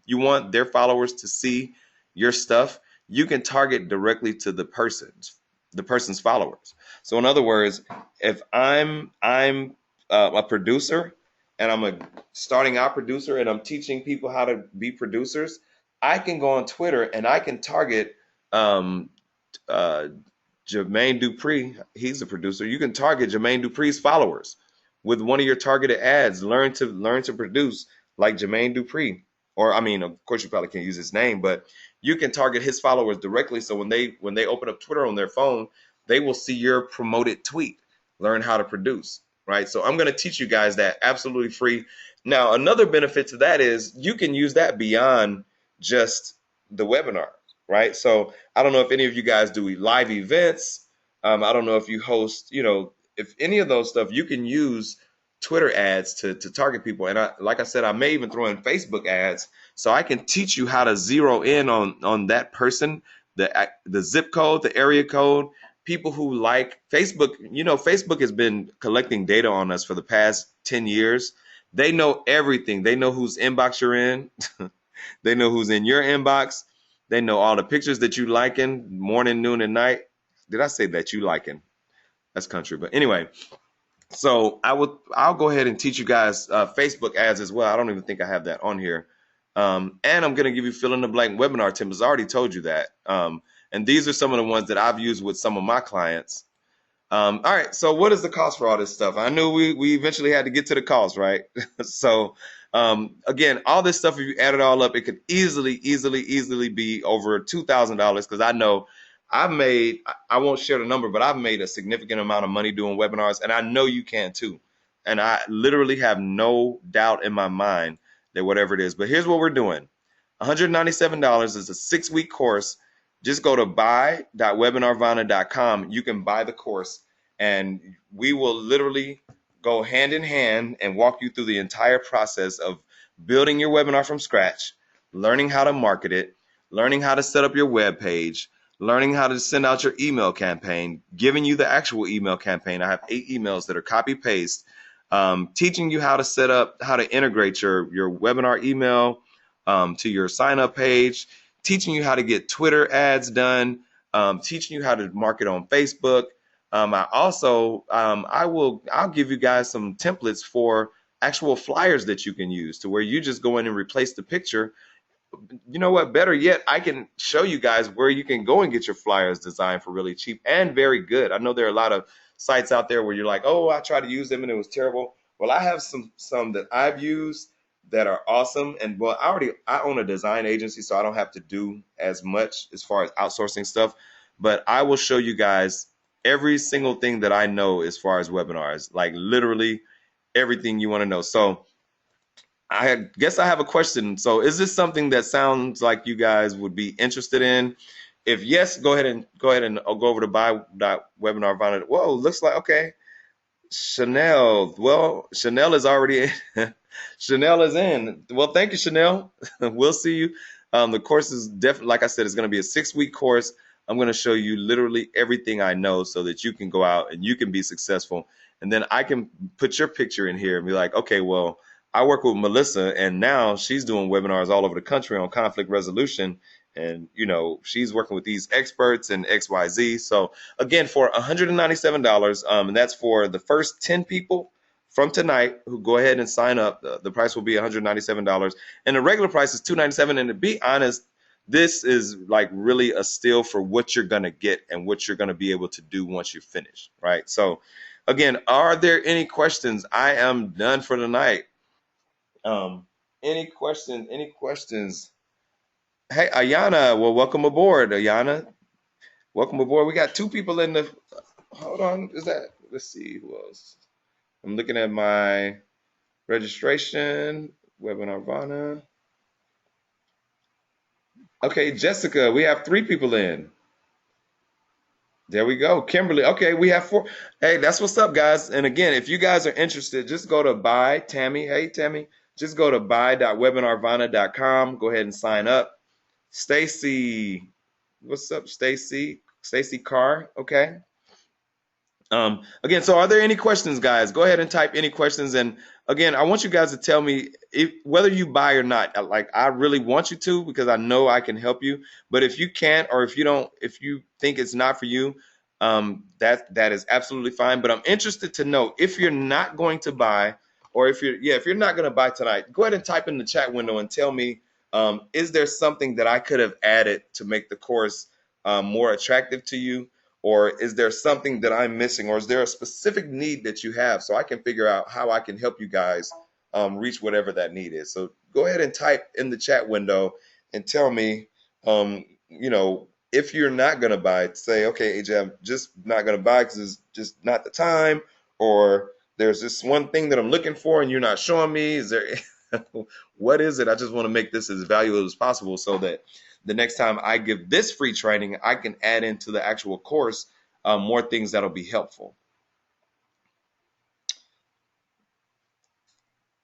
you want their followers to see your stuff. You can target directly to the person's followers. So in other words, if I'm a producer and I'm a starting out producer and I'm teaching people how to be producers, I can go on Twitter and I can target Jermaine Dupree. He's a producer. You can target Jermaine Dupree's followers with one of your targeted ads. Learn to produce like Jermaine Dupree. Or of course you probably can't use his name, but you can target his followers directly. So when they open up Twitter on their phone, they will see your promoted tweet. Learn how to produce, right? So I'm going to teach you guys that absolutely free. Now, another benefit to that is you can use that beyond just the webinar, right? So I don't know if any of you guys do live events. I don't know if you host, if any of those stuff, you can use Twitter ads to target people. And like I said, I may even throw in Facebook ads so I can teach you how to zero in on that person, the zip code, the area code, people who like Facebook. Facebook has been collecting data on us for the past 10 years. They know everything. They know whose inbox you're in. They know who's in your inbox. They know all the pictures that you liking morning, noon, and night. Did I say that you liking? That's country. But anyway, so I'll go ahead and teach you guys Facebook ads as well. I don't even think I have that on here. And I'm going to give you fill in the blank webinar tips. I already told you that. And these are some of the ones that I've used with some of my clients. All right. So what is the cost for all this stuff? I knew we eventually had to get to the cost, right? So again, all this stuff, if you add it all up, it could easily be over $2,000, because I know I've made, I won't share the number, but I've made a significant amount of money doing webinars, and I know you can too. And I literally have no doubt in my mind that whatever it is, but here's what we're doing. $197 is a 6-week course. Just go to buy.webinarvana.com. You can buy the course, and we will literally go hand in hand and walk you through the entire process of building your webinar from scratch, learning how to market it, learning how to set up your web page, learning how to send out your email campaign, giving you the actual email campaign. I have 8 emails that are copy paste, teaching you how to set up, how to integrate your webinar email to your sign up page, teaching you how to get Twitter ads done, teaching you how to market on Facebook. I'll give you guys some templates for actual flyers that you can use, to where you just go in and replace the picture. You know what? Better yet, I can show you guys where you can go and get your flyers designed for really cheap and very good. I know there are a lot of sites out there where you're like, oh, I tried to use them and it was terrible. Well, I have some that I've used that are awesome. And well, I own a design agency, so I don't have to do as much as far as outsourcing stuff. But I will show you guys every single thing that I know as far as webinars, like literally everything you want to know. So I guess I have a question. So is this something that sounds like you guys would be interested in? If yes, go ahead and I'll go over to buy.webinarvana. Whoa, looks like, okay. Chanel. Well, Chanel is already in. Chanel is in. Well, thank you, Chanel. We'll see you. The course is definitely, like I said, it's going to be a 6-week course. I'm going to show you literally everything I know so that you can go out and you can be successful. And then I can put your picture in here and be like, okay, well, I work with Melissa, and now she's doing webinars all over the country on conflict resolution. And, you know, she's working with these experts and XYZ. So again, for $197, and that's for the first 10 people from tonight who go ahead and sign up. The price will be $197, and the regular price is $297. And to be honest, this is like really a steal for what you're going to get and what you're going to be able to do once you finish, right? So again, are there any questions? I am done for the night. Any questions? Any questions? Hey, Ayana, well, welcome aboard, Ayana. Welcome aboard. We got 2 people in the, hold on, is that, let's see who else. I'm looking at my registration, Webinarvana. Okay, Jessica, we have 3 people in. There we go. Kimberly, okay, we have 4. Hey, that's what's up, guys. And again, if you guys are interested, just go to buy, Tammy, hey, Tammy, just go to buy.webinarvana.com. Go ahead and sign up. Stacy, what's up, Stacy? Stacy Carr, okay. Again, so are there any questions, guys? Go ahead and type any questions. And again, I want you guys to tell me whether you buy or not. Like, I really want you to, because I know I can help you. But if you can't, or if you think it's not for you, that is absolutely fine. But I'm interested to know, if you're not going to buy, or if you're not going to buy tonight, go ahead and type in the chat window and tell me, is there something that I could have added to make the course more attractive to you? Or is there something that I'm missing? Or is there a specific need that you have, so I can figure out how I can help you guys reach whatever that need is? So go ahead and type in the chat window and tell me, if you're not going to buy, say, okay, AJ, I'm just not going to buy because it's just not the time. Or there's this one thing that I'm looking for and you're not showing me. Is there, what is it? I just want to make this as valuable as possible, so that the next time I give this free training, I can add into the actual course more things that'll be helpful.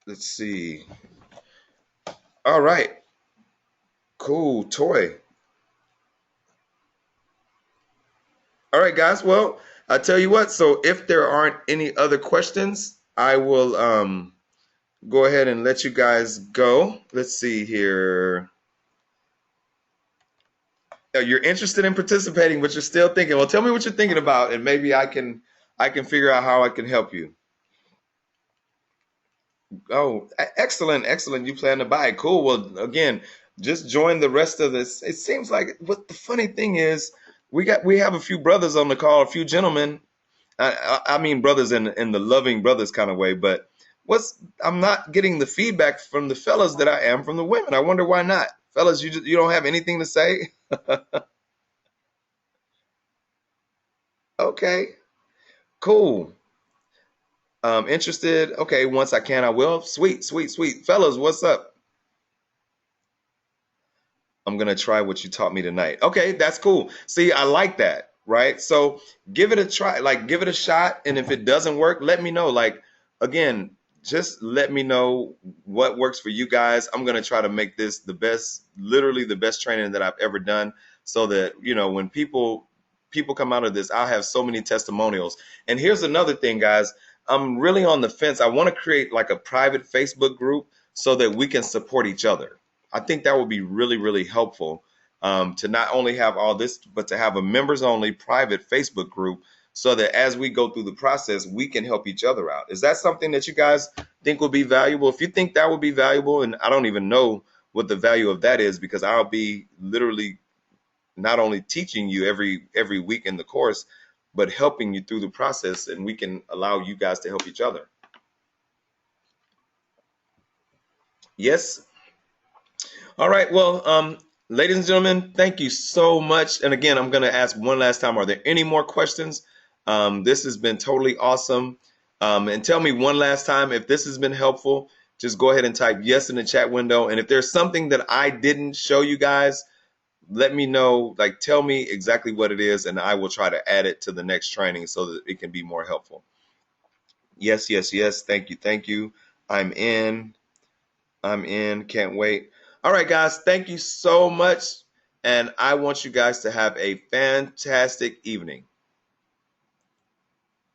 Let's see. All right. Cool. Toy. All right, guys. Well, I tell you what. So if there aren't any other questions, I will go ahead and let you guys go. Let's see here. You're interested in participating, but you're still thinking. Well, tell me what you're thinking about, and maybe I can figure out how I can help you. Oh, excellent, excellent. You plan to buy. Cool. Well, again, just join the rest of this. It seems like what the funny thing is, we have a few brothers on the call, a few gentlemen. I mean brothers in the loving brothers kind of way, but I'm not getting the feedback from the fellas that I am from the women. I wonder why not. Fellas, you don't have anything to say? Okay, cool. Interested? Okay, once I can, I will. Sweet, sweet, sweet. Fellas, what's up? I'm gonna try what you taught me tonight. Okay, that's cool. See, I like that, right? So give it a try, like give it a shot, and if it doesn't work, let me know. Like again, just let me know what works for you guys. I'm gonna try to make this the best, literally the best training that I've ever done, so that when people come out of this, I'll have so many testimonials. And here's another thing, guys. I'm really on the fence. I want to create like a private Facebook group so that we can support each other. I think that would be really, really helpful, to not only have all this, but to have a members only private Facebook group so that as we go through the process, we can help each other out. Is that something that you guys think would be valuable? If you think that would be valuable, and I don't even know what the value of that is, because I'll be literally not only teaching you every week in the course, but helping you through the process, and we can allow you guys to help each other. Yes. All right. Well, ladies and gentlemen, thank you so much. And again, I'm going to ask one last time, are there any more questions? This has been totally awesome. And tell me one last time if this has been helpful. Just go ahead and type yes in the chat window. And if there's something that I didn't show you guys, let me know. Like, tell me exactly what it is, and I will try to add it to the next training so that it can be more helpful. Yes, yes, yes. Thank you. Thank you. I'm in. I'm in. Can't wait. All right, guys. Thank you so much. And I want you guys to have a fantastic evening.